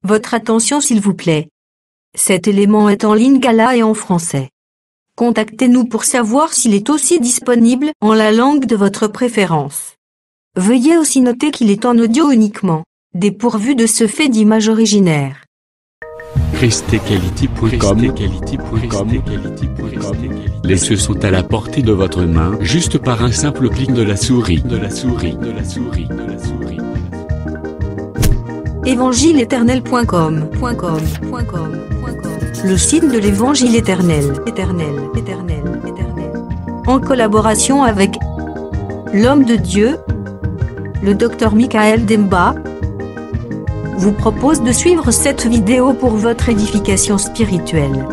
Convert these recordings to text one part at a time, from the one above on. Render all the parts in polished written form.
Votre attention s'il vous plaît. Cet élément est en lingala et en français. Contactez-nous pour savoir s'il est aussi disponible en la langue de votre préférence. Veuillez aussi noter qu'il est en audio uniquement, dépourvu de ce fait d'image originaire. ChristeQuality.com. Les cieux sont à la portée de votre main, juste par un simple clic de la souris. Évangileéternel.com. Le site de l'Évangile éternel. En collaboration avec l'homme de Dieu, le Dr Michael Demba, vous propose de suivre cette vidéo pour votre édification spirituelle.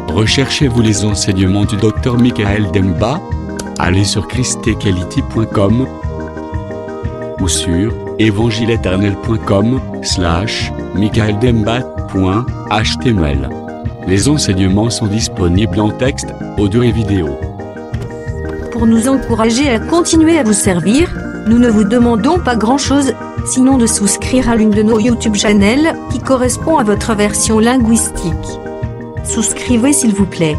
Recherchez-vous les enseignements du Dr Michael Demba? Allez sur ChristeQuality.com ou sur evangileeternel.com/michaeldemba.html. Les enseignements sont disponibles en texte, audio et vidéo. Pour nous encourager à continuer à vous servir, nous ne vous demandons pas grand-chose, sinon de souscrire à l'une de nos YouTube channels qui correspond à votre version linguistique. Souscrivez s'il vous plaît.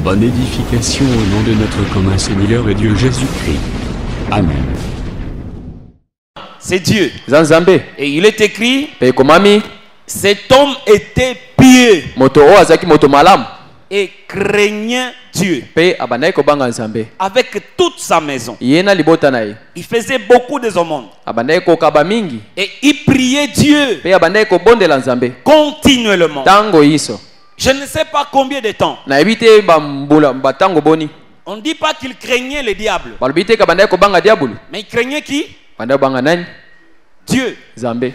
Bonne édification au nom de notre commun Seigneur et Dieu Jésus-Christ. Amen. C'est Dieu. Zanzambe. Et il est écrit, Pe komami. cet homme était pieux Moto o azaki moto malam. et craignait Dieu Pe abandai ko banga Nzambe. avec toute sa maison. Yena libota na ye. Il faisait beaucoup des aumônes. Abandai ko kaba mingi. Et il priait Dieu Pe abandai ko bondela Nzambe. continuellement. Tango iso. Je ne sais pas combien de temps. Na ebite bambula batango boni. On ne dit pas qu'il craignait le diable. Balbite ka bandai ko banga diabulu. Mais il craignait qui? Bandai banga nani? Dieu. Nzambe.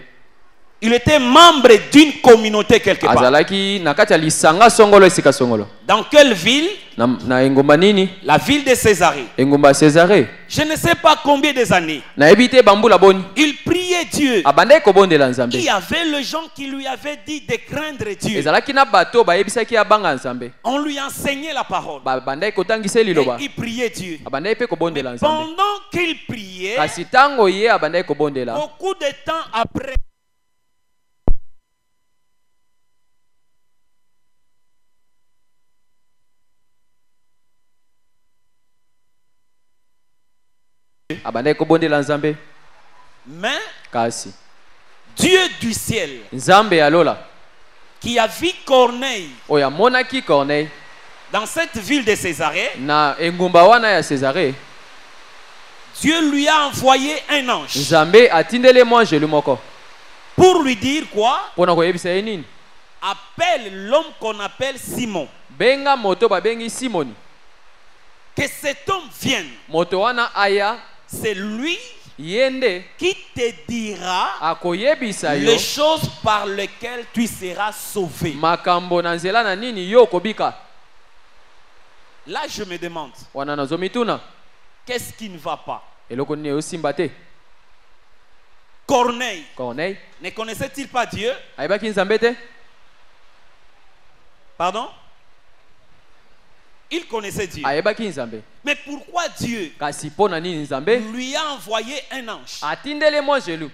Il était membre d'une communauté quelque part. Azalaki nakati ya lisanga songolo esika songolo. Dans quelle ville? Na engumba nini? La ville de Césarée. Engumba Césarée. Je ne sais pas combien des années. Na ebite bambula boni. Il priait Dieu. Abandai ko bondela Nzambe. Il y avait les gens qui lui avaient dit de craindre Dieu. Ezalaki na bato ba yebisaki ya banga Nzambe. On lui enseignait la parole. Bandai ko tangisa Et liloba. il priait Dieu. Abandai pe ko bondela Nzambe. Pendant qu'il priait, Kasi tango ye abandai ko bondela. beaucoup de temps après, Abandai ko bondela Nzambe. mais Kasi Dieu du ciel, Nzambe alola qui a vu Corneille oya monaki Corneille dans cette ville de Césarée, na engumba wana ya Césarée. Dieu lui a envoyé un ange Nzambe atindele mwa jelu moko pour lui dire quoi? pona koyebisa ye nini? Appelle l'homme qu'on appelle Simon. Benga moto babengi Simoni. Que cet homme vienne. Moto wana aya C'est lui yende qui te dira akoyebisa yo les choses par lesquelles tu seras sauvé. makambo na nzela na nini yo kobika. Là, je me demande, Wana nazomituna qu'est-ce qui ne va pas? eloko nini osimba te? Corneille Corneille ne connaissait-il pas Dieu? ayebaki Nzambe te? Pardon? Il connaissait Dieu. Ayebaki Nzambe. Mais pourquoi Dieu Kasi pona nini Nzambe lui a envoyé un ange atindele mwa jelu?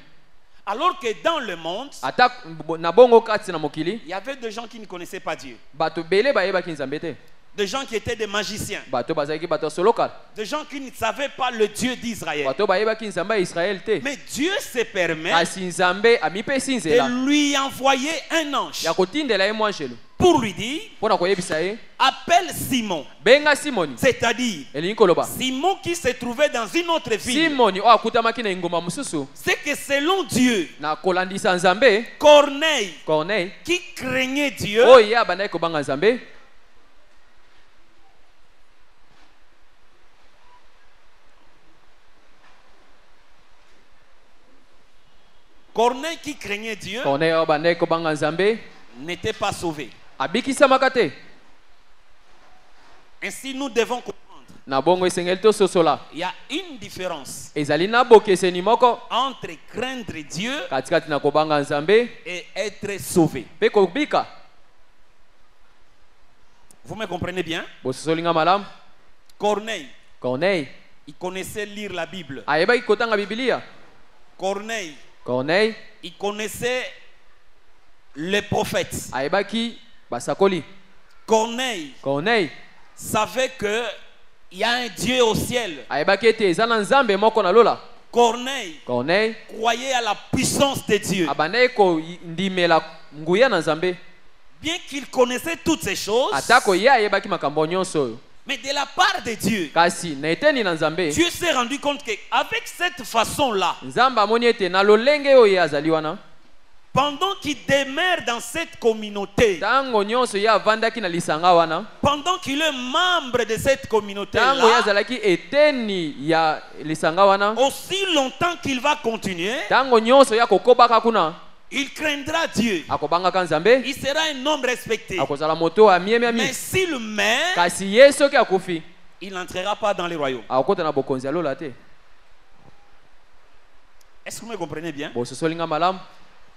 alors que dans le monde, Ata na bongo kati na mokili il y avait des gens qui ne connaissaient pas Dieu. bato bele bayebaki Nzambe te. Des gens qui étaient des magiciens. Bato bazalaki bato solokal. Des gens qui ne savaient pas le Dieu d'Israël. Bato bayebaki Nzambe ya Israël te. Mais Dieu se permet Kasi Nzambe amipesi nzela de lui envoyer un ange ya kotindela ye mwa jelu pour lui dire, pona koyebisa ye appelle Simon. benga Simoni. C'est-à-dire, Elingi koloba Simon qui se trouvait dans une autre ville. Simoni oyo akutamaki na engumba mosusu C'est que selon Dieu, na kolandisa Nzambe. Corneille, Corneille qui craignait Dieu, oyo ye abandaki kobanga Nzambe. Corneille qui craignait Dieu, Corneille oyo abandaki kobanga Nzambe n'était pas sauvé. abikisamaka te. Ainsi, nous devons comprendre. Na bongo esengeli tososola Il y a une différence ezali na bokeseni moko entre craindre Dieu katikati na kobanga Nzambe et être sauvé. mpe kobika. Vous me comprenez bien? Bososolinga malamu. Corneille, Corneille il connaissait lire la Bible. ayebaki kotanga Biblia. Corneille, Corneille il connaissait les prophètes. ayebaki basakoli. Corneille savait que il y a un Dieu au ciel. ayebaki ete eza na nzambe moko na lola. Corneille croyait à la puissance de Dieu. abandaki kondimela nguya na nzambe. Bien qu'il connaissait toutes ces choses, atako ye ayebaki makambo nyonso oyo, mais de la part de Dieu, kasi na eteni na nzambe, Dieu s'est rendu compte qu'avec cette façon-là, nzambe amoni ete na lolenge oyo ye azali wana, pendant qu'il demeure dans cette communauté, tango nyonso ye avandaki na lisanga wana, pendant qu'il est membre de cette tango ye communauté-là, azalaki eteni ya lisanga wana, aussi longtemps qu'il va continuer, tango nyonso ya kokobaka kuna, il craindra Dieu. akobangaka nzambe, Il sera un homme respecté. akozala moto amiemi ami. Mais s'il meurt, Kasi ye soki akufi, il n'entrera pas dans les royaumes. akokota na bokonzi ya lola te. Est-ce que vous me comprenez bien? Bososolinga malamu.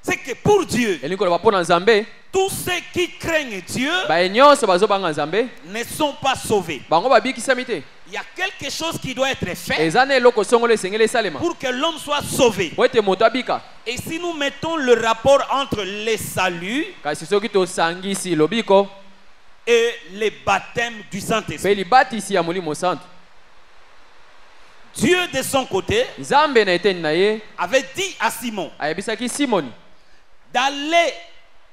C'est que pour Dieu, Elingi koloba mpo na nzambe, tous ceux qui craignent Dieu baye nyonso bazobanga nzambe, ne sont pas sauvés. bango babikisami te. Il y a quelque chose qui doit être fait Eza na eloko songolo esengeli esalema pour que l'homme soit sauvé. po ete moto abika. Et si nous mettons le rapport entre les saluts Kasi soki tosangisi lobiko et les baptêmes du mpe Saint-Esprit, libatisi ya molimo santu, Dieu de son côté nzambe na eteni na ye avait dit à Simon ayebisaki simoni d'aller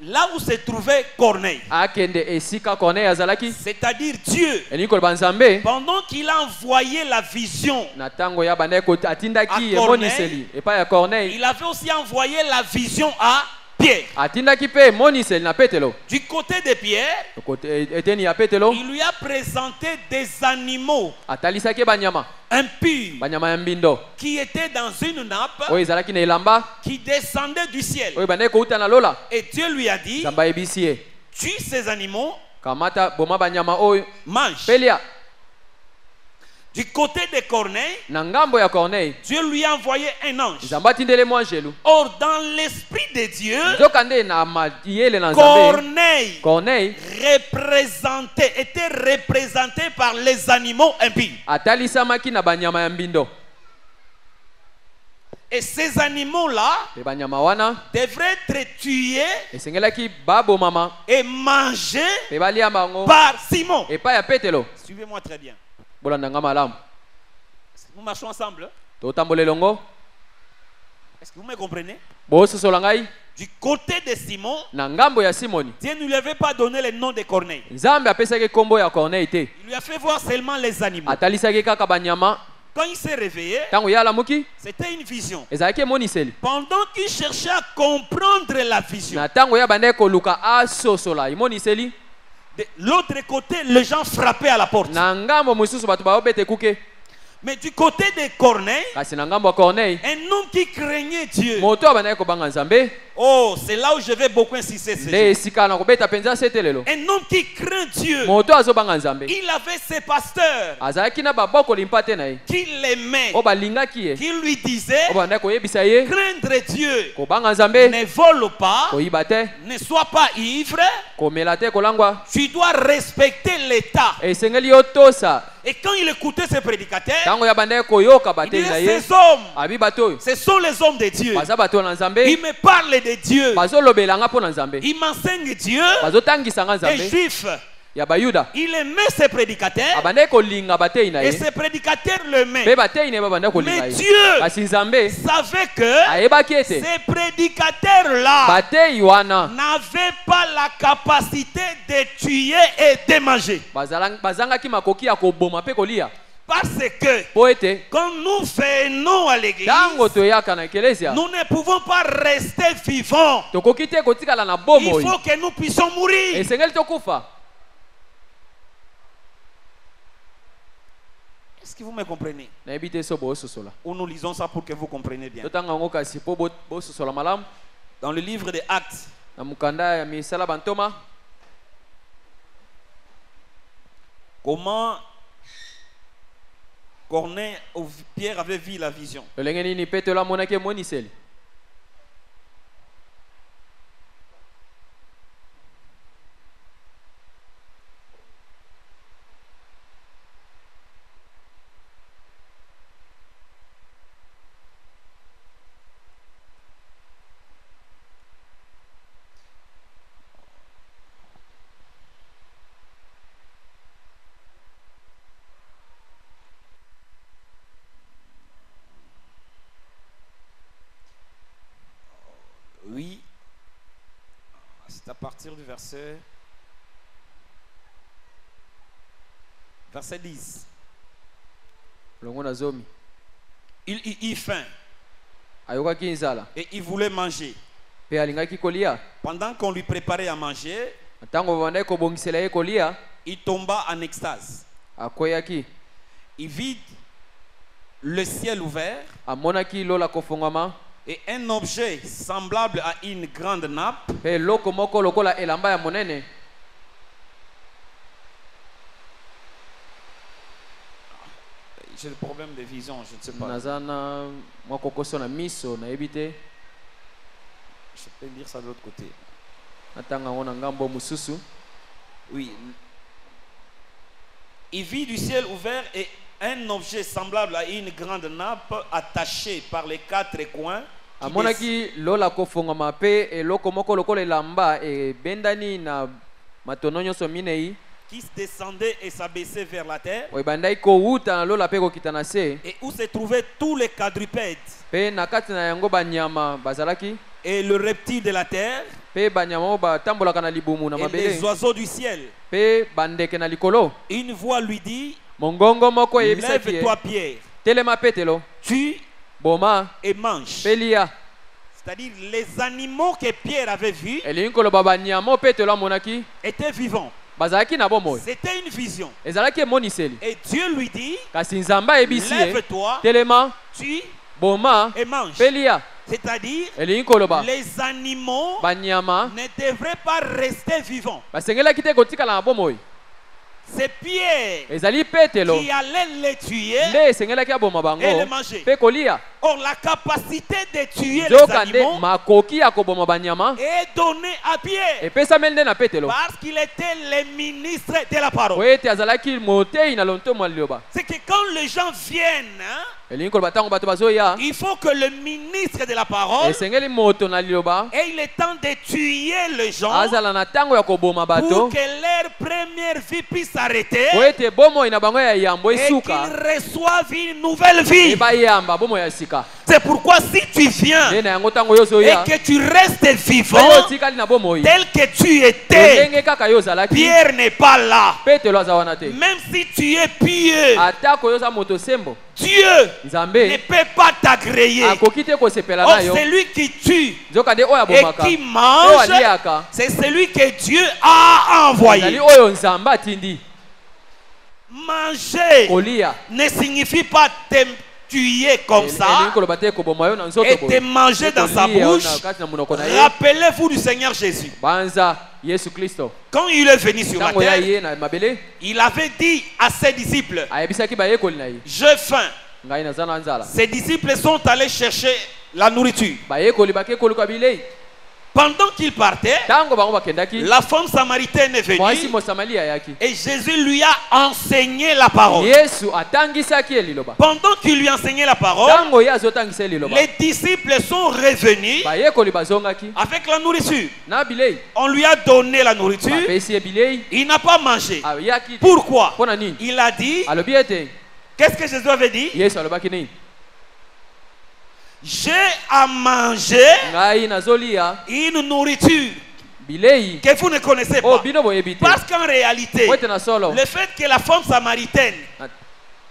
là où se trouvait Corneille, akende esika Corneille azalaki, c'est-à-dire Dieu, elingi koloba nzambe pendant qu'il a envoyé la vision, na ntango ya bandaki atindaki A emoniseli epai ya Corneille, il avait aussi envoyé la vision à Pierre. atindaki mpe emoniseli na Petelo. Du côté de Pierre, Eteni ya Petelo il lui a présenté des animaux atalisaki banyama, impurs banyama ya mbindo qui étaient dans une nappe oyo ezalaki na elamba qui descendait du ciel. oyo bandaki kouta na lola. Et Dieu lui a dit, Nzambe ayebisi ye, tue ces animaux, kamata boma banyama oyo mange. mpe lia. Du côté de Corneille, Na ngambo ya Corneille, Dieu lui a envoyé un ange. nzambe atindeli mwa angelu. Or, dans l'esprit de Dieu, Nzoka nde na mayele na nzambe, Corneille était représenté par les animaux impies. atalisamaki na banyama ya mbindo. Et ces animaux-là Mpe banyama wana devraient être tués esengelaki babomama et mangés mpe balia bango par Simon. epai ya Petelo. Suivez-moi très bien. Bolandanga malamu, Nous marchons ensemble. totambola elongo. Est-ce que vous me comprenez? Bososola ngai Du côté de Simon, na ngambo ya Simoni, Dieu ne lui avait pas donné le nom de Corneille. nzambe apesaki kombo ya Corneille te, Il lui a fait voir seulement les animaux. atalisaki kaka banyama. Quand il s'est réveillé, Ntango ye alamuki, c'était une vision. ezalaki emoniseli. Pendant qu'il cherchait à comprendre la vision, Na ntango ye bandaki koluka asosola emoniseli, de l'autre côté, les gens frappaient à la porte. na ngambo mosusu bato baobeta ekuke. Mais du côté de Corneille, Kasi na ngambo ya Corneille, un homme qui craignait Dieu. moto abandaki kobanga nzambe, Oh, c'est là où je vais beaucoup insister ce nde jour. esika na kobeta mpenza sete lelo. Un homme qui craint Dieu. Moto azobanga nzambe, Il avait ses pasteurs azalaki na babokoli mpa te na ye, qui l'aimaient, oyo balingaki ye, qui lui disaient, oyo bandaki koyebisa ye craindre Dieu, kobanga nzambe, ne vole pas, koyiba te, ne sois pas ivre, komela te, kolangwa. tu dois respecter l'État. Esengeli yo tosa. Et quand il écoutait ces prédicateurs, Ntango ya bandaki koyoka il bateli na disait, ye, ces hommes, abi bato oyo ce sont les hommes de Dieu. baza bato na nzambe, Ils me parlent de Dieu. bazolobelanga mpo na nzambe, Ils m'enseignent Dieu. bazotangisanga Les nzambe Juifs, ya bayuda. il aimait ces prédicateurs. Abandaki kolinga bateyi na Et ye, ces prédicateurs mpe l'aimaient. bateyi na ye babandaki kolinga Mais ye. Dieu Kasi nzambe savait que ayebaki ete ces prédicateurs-là bateyi wana n'avaient pas la capacité de tuer et de manger. bazangaki makoki ya koboma mpe kolia, Parce que mpo ete quand nous venons à l'église, ntango toyaka na eklezia nous ne pouvons pas rester vivants. tokoki te kotikala na Il bomoi, faut que nous puissions mourir. esengeli tokufa. Est-ce que vous me comprenez? Nayebi te so bososola, Ou nous lisons ça pour que vous compreniez bien. totanga yango kasi mpo bososola malamu. Dans le livre des Actes, Na mukanda ya misala bantoma, comment Corneille ou Pierre avait vu la vision. lolenge nini Petelo amonaki emoniseli. à partir du verset 10. longo zomi Il faim ayokaki nzala et il voulait manger. pe alingaki kolia. Pendant qu'on lui préparait à manger, Ntango bandai kobongisela ye kolia, il tomba en extase. akoyaki Il vit le ciel ouvert amonaki lola kofongama et un objet semblable à une grande nappe pe loko moko lokola elamba ya monene. J'ai des problèmes de vision, je ne sais pas. Nazana moko koso na miso na ebite Je peux lire ça de l'autre côté. atanga ngona ngambo mususu. Oui. Il vit du ciel ouvert et un objet semblable à une grande nappe attachée par les quatre coins. Amonaki lola kofongama pe eloko moko lokola elamba e bendani na matono nyonso minei. Qui descendait et s'abaissait vers la terre, Oibandai ko uta na lola pe ko kitana se et où se trouvaient tous les quadrupèdes pe na kati na yango banyama bazalaki et le reptile de la terre pe banyama ba tambolaka na libumu na et mabele les oiseaux du ciel. pe bandeke na likolo. Une voix lui dit, Mongongo moko yebisaki lève-toi Pierre, telema petelo tue boma et mange. pelia C'est-à-dire les animaux que Pierre avait vus elinkolo babanyama petelo amonaki étaient vivants. bazalaki na bomoi. C'était une vision. Ezalaki emoniseli Et Dieu lui dit, kasi nzamba ebisi ye lève-toi, telema tue boma et mange. pelia C'est-à-dire elinkolo ba les animaux banyama ne devraient pas rester vivants. basengelaki te kotikala na bomoi. C'est Pierre Ezali petelo qui allait les tuer nde esengelaki aboma bango et les manger. pe kolia. Or, la capacité de tuer les Nzoka nde animaux makoki ya koboma banyama est donnée à Pierre epesameli nde na petelo parce qu'il était le ministre de la parole. po ete azalaki motei na lontomo ya liloba. C'est que quand les gens viennent, hein, elingi koloba ntango bato bazoya il faut que le ministre de la parole esengeli moto na liloba ait le temps de tuer les gens azala na ntango ya koboma bato pour que leur première vie puisse s'arrêter po ete bomoi na bango ya yambo et qu'ils esuka reçoivent une nouvelle vie. ebayamba bomoi ya sika. C'est pourquoi si tu viens nde na yango ntango yo et ozoya que tu restes pe vivant yo otikali na bomoi tel que tu étais, ndenge kaka yo ozalaki Pierre n'est pas là. petelo aza wana te. Même si tu es pieux, atako yo oza moto sembo Dieu ne nzambe peut pas t'agréer. akoki te kosepela Or, na yo. celui qui tue nzoka nde oyo et abomaka qui oyo mange, aliaka c'est celui que Dieu a ezali envoyé. oyo nzambe atindi. Manger kolia ne signifie pas te tuer comme ça elingi koloba te koboma yo na nzoto et boye. te manger dans sa Kolia yo bouche. na kati na monoko na ye. Rappelez-vous du Seigneur Jésus. banza yesu kristo Quand il est venu sur la ntango ya terre, ye na mabele il avait dit à ses disciples, ayebisaki bayekoli na ye j'ai faim. ngai naza na nzala. Ses disciples sont allés chercher la nourriture. bayekoli bakei koluka bilei. Pendant qu'ils partaient, ntango bango bakendaki la femme samaritaine est mwasi venue mosamali ayaki et Jésus lui a enseigné la parole. yesu atangisaki ye liloba. Pendant qu'il lui enseignait la parole, ntango ye azotangisa ye liloba les disciples sont revenus bayekoli bazongaki avec la nourriture. na bilei On lui a donné la nourriture. bapesi ye bilei Il n'a pas mangé. ayaki te. Pourquoi? mpo na nini Il a dit, alobi ete qu'est-ce que Jésus avait dit? yesu alobaki nini J'ai à manger ngai nazolia une nourriture bilei que vous ne connaissez oyo pas. bino boyebi te. Parce qu'en réalité, po ete na solo le fait que la femme samaritaine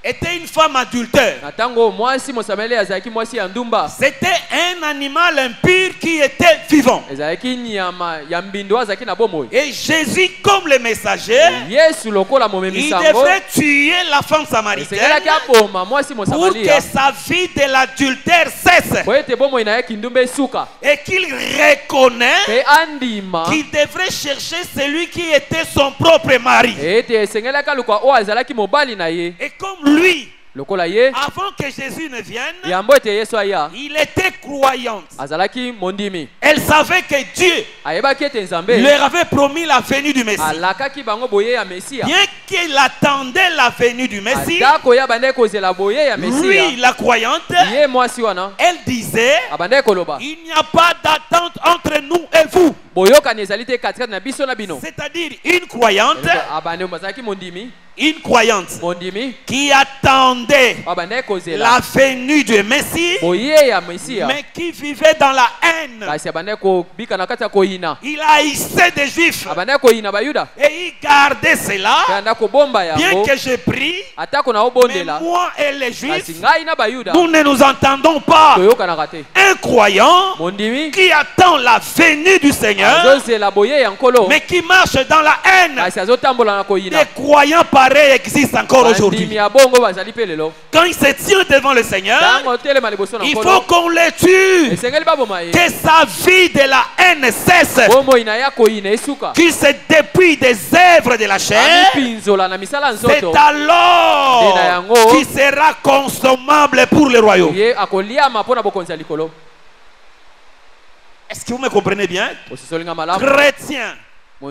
était une femme adultère, na ntango mwasi mosameli azalaki mwasi ya ndumba c'était un animal impur qui était vivant. ezalaki nyama ya mbindo azalaki na bomoi. Et Jésus, comme le messager, yesu lokola il momemisi yango devrait tuer la femme samaritaine esengelaki aboma mwasi pour mosamali que sa vie de l'adultère cesse po ete bomoi na ye kindumba esuka et qu'il reconnaît mpe andima qu'il devrait chercher celui qui était son propre mari. ete esengelaki aluka oyo azalaki mobali na ye Et comme lui, lokola ye avant que Jésus ne vienne, yambo ete yesu aya il était croyante. azalaki mondimi. Elle savait que Dieu ayebaki ete nzambe leur avait promis la venue du Messie. alakaki bango boye ya mesiya. Bien qu'il attendait la venue du Messie, ata koya bandaki kozela boye ya lui, mesiya la croyante, ye mwasi wana elle disait, abandaki koloba il n'y a pas d'attente entre nous et vous. boyokani ezali te katikati na biso na bino. C'est-à-dire une croyante, Abandeko bazalaki mondimi, une croyante mondimi qui attendait abandeki kozela la venue du Messie, boye ya Mesia, mais qui vivait dans la haine. kasi abandeki kobika na kati ya koyina, Il haïssait des Juifs abandeki koyina bayuda, et il gardait cela. kanda kobomba Bien yango que je prie, atako na mais obondela, moi et les kasi Juifs, ngai na bayuda nous ne nous entendons pas. toyokanaka te. Un croyant Mondimi qui attend la venue du Seigneur, azozela boye ya nkolo, mais qui marche dans la haine. kasi azotambola na koyina. Des croyants pareils existent encore aujourd'hui. Bandimi ya bongo bazali pe lelo, Quand il se tient devant le Seigneur, tango telema liboso na il faut nkolo qu'on le tue. esengeli baboma ye, Que sa vie de la haine cesse. bomoi na ya koyina esuka, Qu'il se dépouille des œuvres de la chair. amipinzola na misala ya C'est nzoto, alors Ndena yango. qu'il sera consommable pour le royaume. ye akoliama mpo na bokonzi ya likolo. Est-ce que vous me comprenez bien? Osisolinga malamu, Chrétien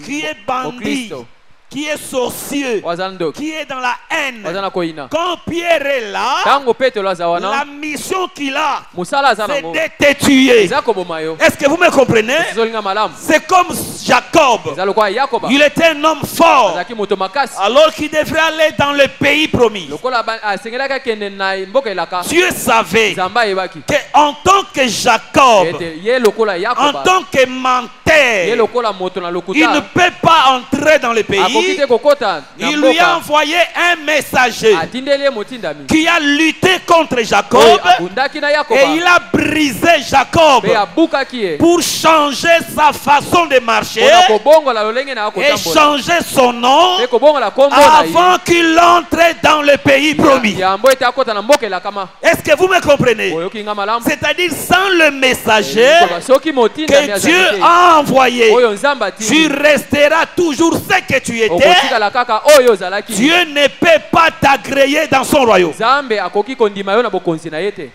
qui est bandit, Mokristo qui est sorcieux, wazala ndoki, qui est dans la haine. wazala na koyina, Quand Pierre est là, tango petelo aza la wana, mission qu'il a, mosala aza c'est nango de te tuer. eza koboma yo. Est-ce que vous me comprenez? Osisolinga malamu, C'est comme Jacob. eza lokola yakoba Il était un homme fort, azalaki moto makasi, alors qu'il devrait aller dans le pays promis. lokola asengelaki akende na mboka elaka, Dieu savait nzambe ayebaki qu'en tant que Jacob, ete ye lokola en yakoba, tant que ye menteur, lokola moto na il ne lokuta peut pas entrer dans le akoki pays. te kokota na Il lui a mboka, envoyé un messager atindeli ye motindami qui a lutté contre oyo Jacob abundaki na et yakoba il a brisé Jacob mpe abukaki ye pour changer sa façon de marcher mpona kobongola lolenge na ye et kotambola changer son nom mpe kobongola kombo na avant qu'il entre dans le pays promis. ye yambo ete akota na mboka elakama. Est-ce que vous me comprenez? Oyoki nga malamu, C'est-à-dire sans le messager koba soki motindami que azali Dieu te, a envoyé, oyo nzambe tu atindi resteras toujours ce que tu étais. okotikala kaka oyo ozalaki. Dieu ne peut pas t'agréer dans son royaume. nzambe akoki kondima yo na bokonzi na ye te.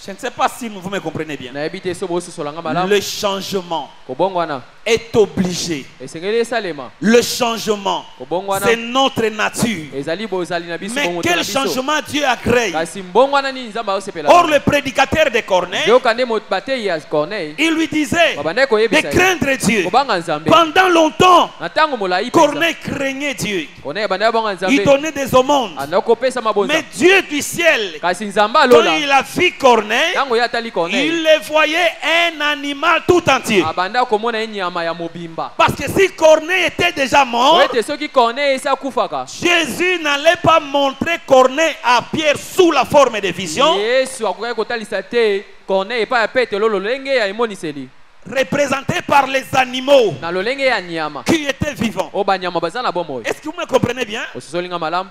Je ne sais pas si vous me comprenez bien. nayebi te so bososolanga malamu. Le changement kobongwana est obligé. esengeli esalema, Le changement, kobongwana c'est notre nature. ezali bozali na biso, Mais bomoto na quel biso. changement Dieu a créé? kasi mbongwana nini nzambe aosepela. Or, le prédicateur de Corneille, yoka nde bateyi ya Corneille il lui disait babandaki de koyebisa ye craindre Dieu. kobanga nzambe. Pendant longtemps, na ntango molai Corneille craignait Dieu. Corneille abandaki bonga Il nzambe, donnait des aumônes. andaki kopesa mabonza. Mais Dieu du ciel, kasi nzambe quand alola il a vu Corneille, ntango ye atali Corneille il le voyait un animal tout entier. abandaki komona ye nyama ya mobimba. Parce que si Corneille était déjà po mort, ete soki Corneille esi akufaka, Jésus n'allait pas montrer Corneille à Pierre sous la forme de vision, yesu akokaki kotalisa te Corneille epai ya petelo lolenge ya emoniseli, représenté par les animaux na lolenge ya nyama qui étaient vivants. oyo banyama baza na bomoi. Est-ce que vous me comprenez bien? osisolinga malamu,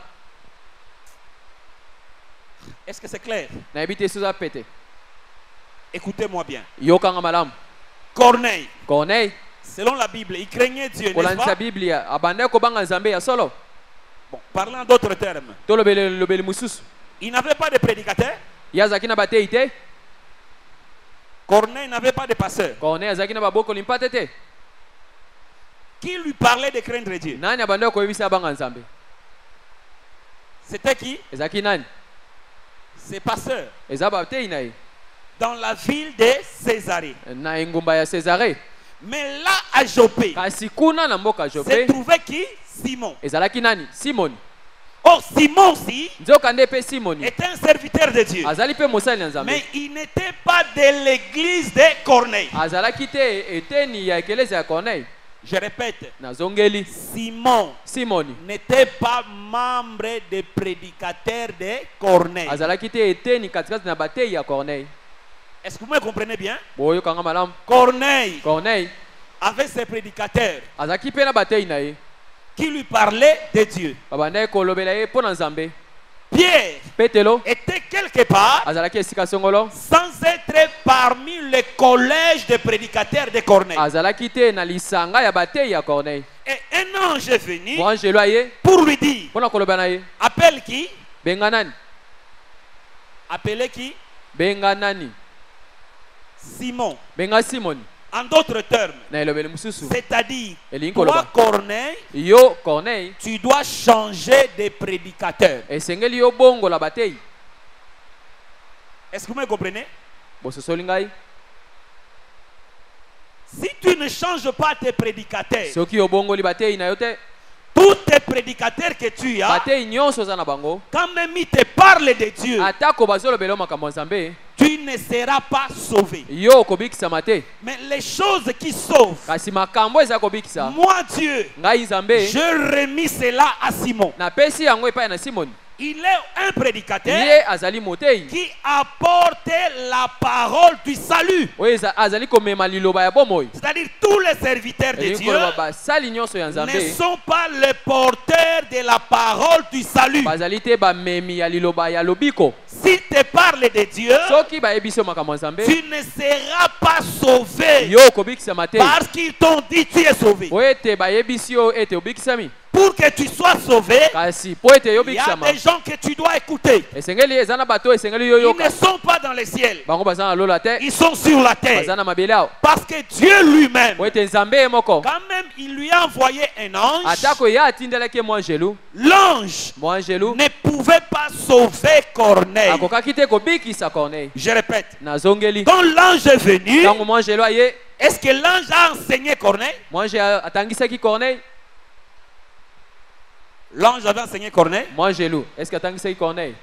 Est-ce que c'est clair? nayebi te so eza pete. Écoutez-moi bien. yokanga malamu. Corneille, Corneille selon la Bible, il craignait Dieu, n'est-ce kolandisa pas? biblia abandaki kobanga nzambe ya solo. Bon, parlant d'autres termes, tolobeli mosusu, il n'avait pas de prédicateur. ye azalaki na bateyi te. Corneille n'avait pas de pasteur. Corneille azalaki na babokoli mpate te. Qui lui parlait de craindre Dieu? nani abandaki koyebisa abanga nzambe? C'était qui? ezalaki nani? Ses pasteurs. eza bateyi na ye Dans la ville de Césarée. na engumba ya Césarée. Mais là, à Jopé, kasi kuna na mboka se Jope trouvait qui? Simon. ezalaki nani? Simoni. Or, Simon aussi nzoka nde mpe Simoni était un serviteur de Dieu. azali mpe mosali na nzambe, Mais il n'était pas de l'église de Corneille. azalaki te eteni ya ekelezia ya Corneille. Je répète, nazongeli, Simon Simoni n'était pas membre des prédicateurs de Corneille. azalaki te eteni katikati na bateyi ya Corneille. Est-ce que vous me comprenez bien? boyokanga malamu. Corneille Corneille avait ses prédicateurs azalaki mpe na bateyi na ye qui lui parlaient de Dieu. babandaki kolobela ye mpo na nzambe. Pierre petelo était quelque part azalaki esika songolo, sans être parmi le collège de prédicateurs de Corneille. azalaki te na lisanga ya bateyi ya Corneille. Et un ange est venu moangelo aye pour lui dire, mpo na koloba na ye, appelle qui? benga nani? Appelez qui? benga nani? Simon. benga Simoni. En d'autres termes, na elobeli mosusu, c'est-à-dire, elingi toi koloba Corneille, yo Corneille tu dois changer de prédicateur. esengeli yo bongola bateyi. Est-ce que vous me comprenez? bososoli ngai. Si tu ne changes pas tes prédicateurs, soki obongoli bateyi na yo te tous tes prédicateurs que tu as, bateyi nyonso oza na bango quand même ils te parlent de Dieu, atako bazolobela yo makambo ya nzambe tu ne seras pas sauvé. yo okobikisama te. Mais les choses qui sauvent, Kasi makambo eza kobikisa moi Dieu, ngai nzambe je remis cela à Simon. napesi yango epai na simoni Il est un prédicateur ye azali moteyi qui apporte la parole du salut. oyo azali komema liloba ya bomoi. C'est-à-dire tous les serviteurs de elingi Dieu koloba basali nyonso ya ne nzambe sont pas les porteurs de la parole du salut. bazali te bamemi ya liloba ya lobiko. Si te parle de Dieu, soki bayebisi yo makambo ya nzambe tu ne seras pas sauvé yo okobikisama te parce qu'ils t'ont dit tu es sauvé. po ete bayebisi yo ete obikisami. Pour que tu sois sauvé, kasi po ete yo il y a obikisama des gens que tu dois écouter. esengeli eza na bato esengeli yo Ils ne yoka sont pas dans le ciel, bango baza na lola te ils sont sur la baza terre. na mabele awa Parce que Dieu lui-même, po ete nzambe ye moko quand même, il lui a envoyé un ange. atako ye atindelaki mwa angelu L'ange ne pouvait pas sauver Corneille. akokaki te kobikisa Corneille. Je répète, nazongeli quand l'ange est venu, ntango mwa angelu aye est-ce que l'ange a enseigné Corneille? mwa angelu atangisaki Corneille. L'ange avait enseigné Corneille. mwa angelu est-ce que atangisaki Corneille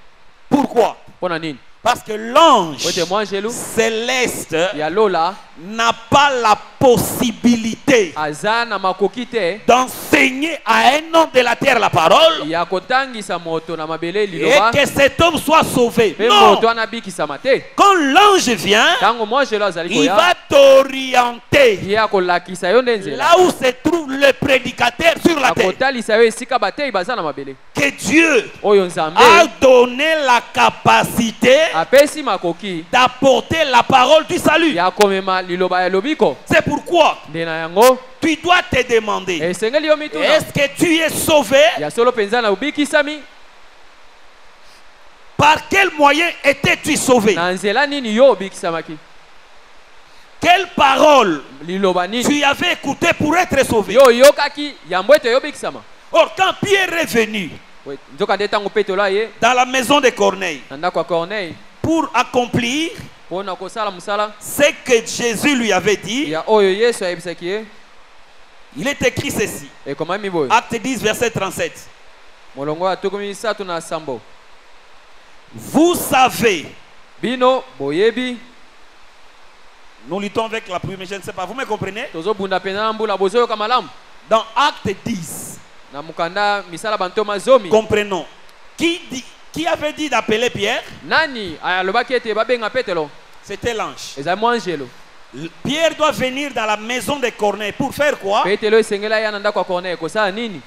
Pourquoi? mpona nini? Parce que l'ange po ete mwa angelu céleste ya lola n'a pas la possibilité aza na makoki te d'enseigner à un homme de la terre la parole ya kotangisa moto na mabele et liloba que cet homme soit sauvé. mpe Non. moto wana abikisama te. Quand l'ange vient, ntango mwa angelu azali il koya va t'orienter ye akolakisa yo nde nzela là où se trouve le prédicateur sur la terre. akotalisa yo esika bateyi baza na mabele Que Dieu oyo nzambe a donné la capacité apesi makoki d'apporter la parole du salut. ya komema liloba ya lobiko. C'est pourquoi nde na yango tu dois te demander, esengeli yo mituna est-ce que tu es sauvé? ya solo mpenza na obikisami. Par quel moyen étais-tu sauvé? na nzela nini yo obikisamaki? Quelle parole liloba nini tu avais écouté pour être sauvé? yo oyokaki yango ete yo obikisama? Or, quand Pierre est venu We, nzoka nde ntango petelo aye dans la maison de Corneille na ndako ya Corneille pour accomplir mpona kosala mosala ce que Jésus lui avait dit, ya oyo yesu ayebisaki ye il est écrit ceci. ekomami boye. Acte 10, verset 37. molongo ya tuku misato na sambo. Vous savez, bino boyebi nous luttons avec la pluie, mais je ne sais pas, vous me comprenez? tozobunda mpenza na mbula bozoyoka malamu Dans Acte 10, na mokanda misala bantoma zomi. comprenons. Qui avait dit d'appeler Pierre? nani alobaki ete babenga petelo? C'était l'ange. ezali mwa angelo. Pierre doit venir dans la maison de Corneille pour faire quoi? petelo esengeli aya na ndako ya Corneille kosala nini?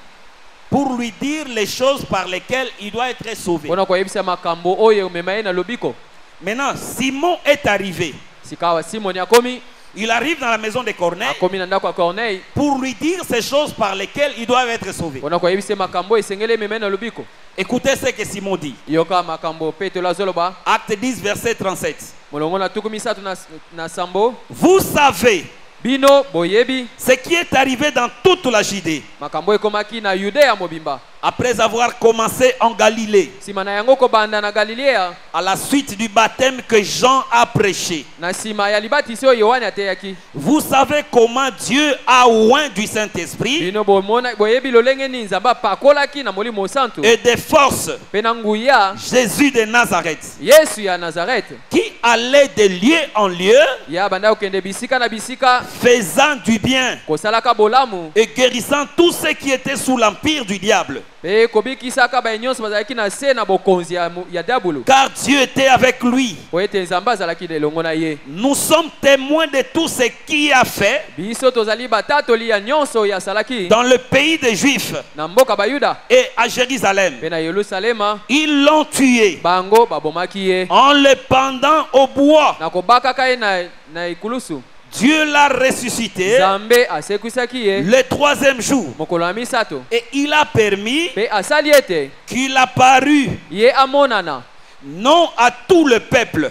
Pour lui dire les choses par lesquelles il doit être sauvé. mpona koyebisa makambo oyo emema ye na lobiko. Maintenant, Simon est arrivé. sikawa simoni akomi Il arrive dans la maison de Corneille akomi na ndako ya Corneille pour lui dire ces choses par lesquelles il doit être sauvé. mpona koyebisa makambo esengeli emema ye na lobiko. Écoutez ce que Simon dit. yoka makambo petelo azoloba. Acte 10, verset 37. molongo na tuku misato na sambo. Vous savez bino boyebi ce qui est arrivé dans toute la Judée makambo ekomaki na Yudea mobimba après avoir commencé en Galilée nsima na yango kobanda na Galilea à la suite du baptême que Jean a prêché. na nsima ya libatisi oyo Yohane ateyaki. Vous savez comment Dieu a oint du Saint-Esprit bino boyebi lolenge nini nzambe apakolaki na molimo santu et de force mpe na nguya Jésus de Nazareth, yesu ya Nazareth qui allait de lieu en lieu ye abanda kokende bisika na bisika faisant du bien kosalaka bolamu et guérissant tous ceux qui étaient sous l'empire du diable. mpe kobikisaka baye nyonso bazalaki na se na bokonzi ya diabolo. Car Dieu était avec lui. po ete nzambe azalaki na elongo na ye. Nous sommes témoins de tout ce qu'il a fait biso tozali batatoli ya nyonso oyo asalaki dans le pays des Juifs na mboka bayuda et à Jérusalem. mpe na Yerusalema. Ils l'ont tué bango babomaki ye en le pendant au bois. na kobakaka ye na ikulusu. Dieu l'a ressuscité nzambe asekwisaki ye le troisième jour mokolo ya misato et il a permis mpe asali ete qu'il apparût ye amonana non à tout le peuple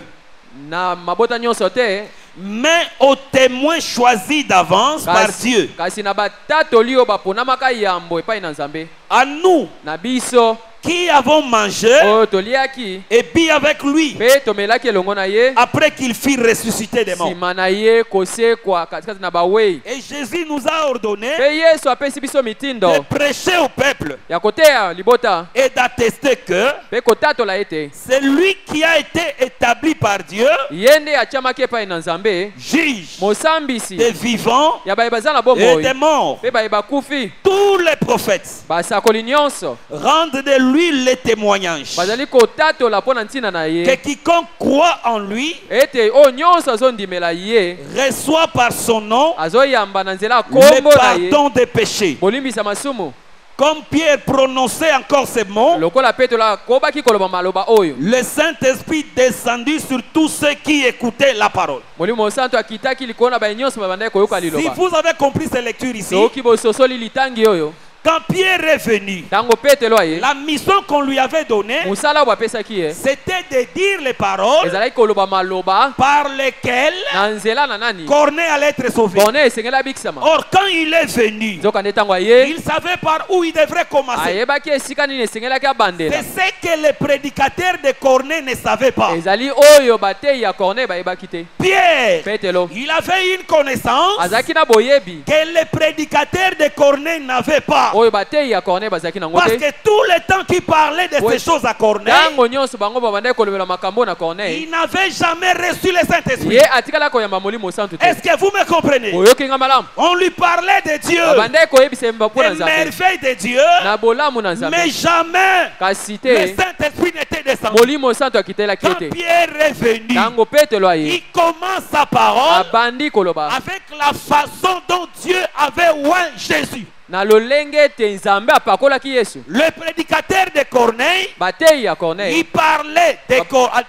na mabota nyonso te mais aux témoins choisis d'avance par Dieu. kasi na batatoli oyo baponamaka yambo epai na nzambe À nous na biso qui avons mangé oyo toliaki et bu avec lui mpe tomelaki elongo na ye après qu'il fut ressuscité des morts. nsima na ye kosekwa katikati na bawei Et Jésus nous a ordonné mpe yesu apesi biso mitindo de prêcher au peuple ya koteya libota et d'attester que mpe kotatola ete c'est lui qui a été établi par Dieu, ye nde atiamaki epai na nzambe juge mosambisi des vivants ya baye baza na et bomoi des morts. mpe baye bakufi Tous les prophètes basakoli nyonso rendent de lui le témoignage bazali kotatola mpo na ntina na que ye quiconque croit en lui ete oyo nyonso azondimela ye reçoit par son nom azoyamba na nzela ya le kombo na ye pardon des péchés. bolimbisa masumu Comme Pierre prononçait encore ces mots, lokola petelo akobaki koloba maloba oyo le Saint-Esprit descendit sur tous ceux qui écoutaient la parole. molimo santo akitaki likolo na baye nyonso babandaki koyoka Si liloba vous avez compris ces lectures ici, soki bososoli litangi oyo quand Pierre est venu, ntango petelo aye la mission qu'on lui avait donnée, mosala oyo bapesaki ye c'était de dire les paroles ezalaki koloba maloba par lesquelles na nzela na nani Corneille allait être sauvé. bone esengeli abikisama Or, quand il est venu, nzokande ntango aye il savait par où il devrait commencer. ayebaki esika nini esengelaki abandela C'est ce que les prédicateurs de Corneille ne savaient pas. ezali oyo bateyi ya corneille bayebaki te Pierre, petelo il avait une connaissance azalaki na boyebi que les prédicateurs de Corneille n'avaient pas. oyo bateyi ya corneille bazalaki nango Parce te que tout le temps qu'il parlait de Oui. ces choses à Corneille, ntango nyonso bango babandaki kolobela makambo na corneille il n'avait jamais reçu le Saint-Esprit. ye atikala koyamba molimo santu te Est-ce que vous me comprenez? oyoki nga malamu On lui parlait de Dieu, babandaki koyebisa yemba mpo na des nzambe merveilles de Dieu, na bolamu na nzambe mais jamais kasi le te Saint-Esprit n'était descendu. molimo santu akitelaki Quand ete Pierre est venu, ntango petelo aye il commence sa parole abandi koloba avec la façon dont Dieu avait oint Jésus. na lolenge ete nzambe apakolaki yesu Le prédicateur de Corneille, bateyi ya corneille il parlait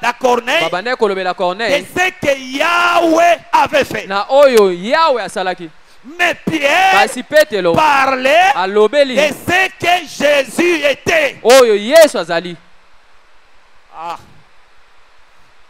à Corneille babandaki kolobela de corneille ce que Yahweh avait fait. na oyo yawe asalaki Mais Pierre kasi petelo parlait alobeli de ce que Jésus était. oyo yesu azali Ah.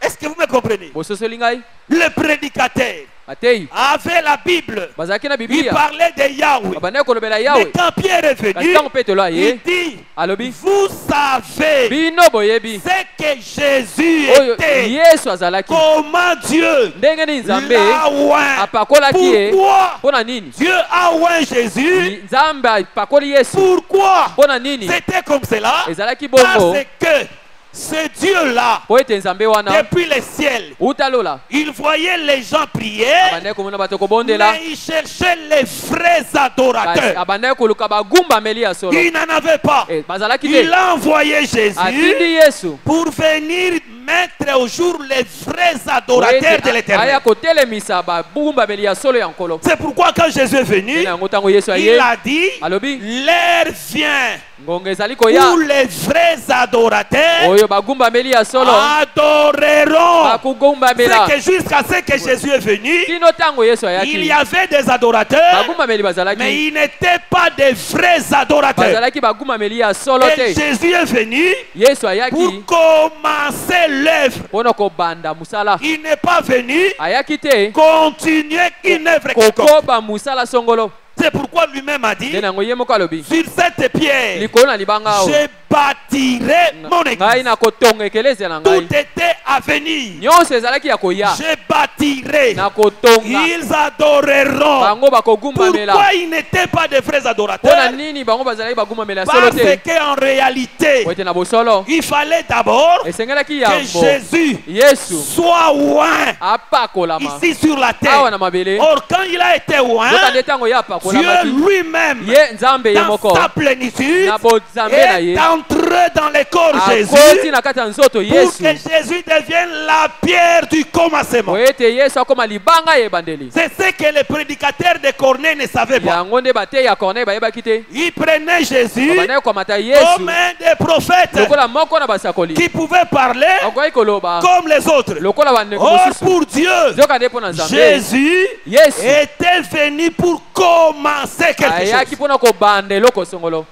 Est-ce que vous me comprenez? bososoli ngai Le prédicateur bateyi avait la Bible. bazalaki na Il biblia parlait de Yahweh. babandaki kolobela Mais yawe quand Pierre est kasi venu, ntango petelo il aye dit, alobi vous savez bino boyebi ce que Jésus oyo était. yesu azalaki Comment Dieu ndenge nini nzambe l'a oint. apakolaki ye Pourquoi mpo na nini Dieu a oint Jésus? nzambe apakoli yesu Pourquoi mpo na nini c'était comme cela? ezalaki bongo Parce que ce Dieu-là, mpo ete nzambe wana depuis le ciel, utalola il voyait les gens prier, abandaki komona bato kobondela mais il cherchait les vrais kasi adorateurs. abandaki koluka bagumbameli ya solo Il n'en avait pas. bazalaki Il te a envoyé atindi Jésus yesu pour venir mettre au jour les vrais po adorateurs de ete l'éternel. aya kotelemisa bagumbameli ya solo ya nkolo C'est pourquoi quand Jésus est venu, mpena yango ntango yesu il aye a dit, alobi l'heure vient ngonga ezali koya où les vrais adorateurs oyo bagumbameli ya solo adoreront. bakugumbamela C'est que jusqu'à ce que Jésus est venu, kino ntango yesu il ayaki y avait des adorateurs, bagumbameli mais bazalaki ils n'étaient pas des vrais adorateurs. bazalaki bagumbameli ya solo Et te Jésus est venu yesu pour ayaki commencer l'œuvre. mpona kobanda musala Il n'est pas venu ayaki te continuer une œuvre quelconque. kokoba musala songolo C'est pourquoi lui-même a dit, nde nango ye moko alobi sur cette pierre, likolo na libanga awo je bâtirai mon ngai église. na kotonga ekelezia na Tout ngai était à venir. nyonso ezalaki ya koya Je bâtirai. na kotonga Ils adoreront. bango bakogumbamela Pourquoi ils n'étaient pas des vrais mpo na adorateurs? nini bango bazalaki bagumbamela ya solo Parce te qu'en réalité, po ete na bosolo il fallait d'abord esengelaki que yambo Jésus yesu soit oint apakolama ici sur la awa terre. na mabele Or, quand il a été oint, nzokande ntango ye Dieu apakolamaki lui-même, ye nzambe ye dans moko sa plénitude, na bozambe na est ye entré dans le corps de akoti Jésus na kati ya nzoto pour yesu que Jésus devienne la pierre du commencement. po ete yesu akoma libanga ya ebandeli C'est ce que les prédicateurs de Corneille ne savaient pas. yango nde bateyi ya corneille bayebaki te Ils prenaient Jésus babandaki komata comme yesu un des prophètes lokola moko na basakoli qui pouvait parler akoki koloba comme les autres. lokola bandeko Or, mosusu pour Dieu, nzokande mpo na nzambe Jésus yesu était venu pour commencer quelque ayaki chose. mpona kobanda eloko songolo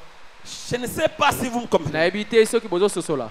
Je ne sais pas si vous me comprenez. nayebi te soki bozososola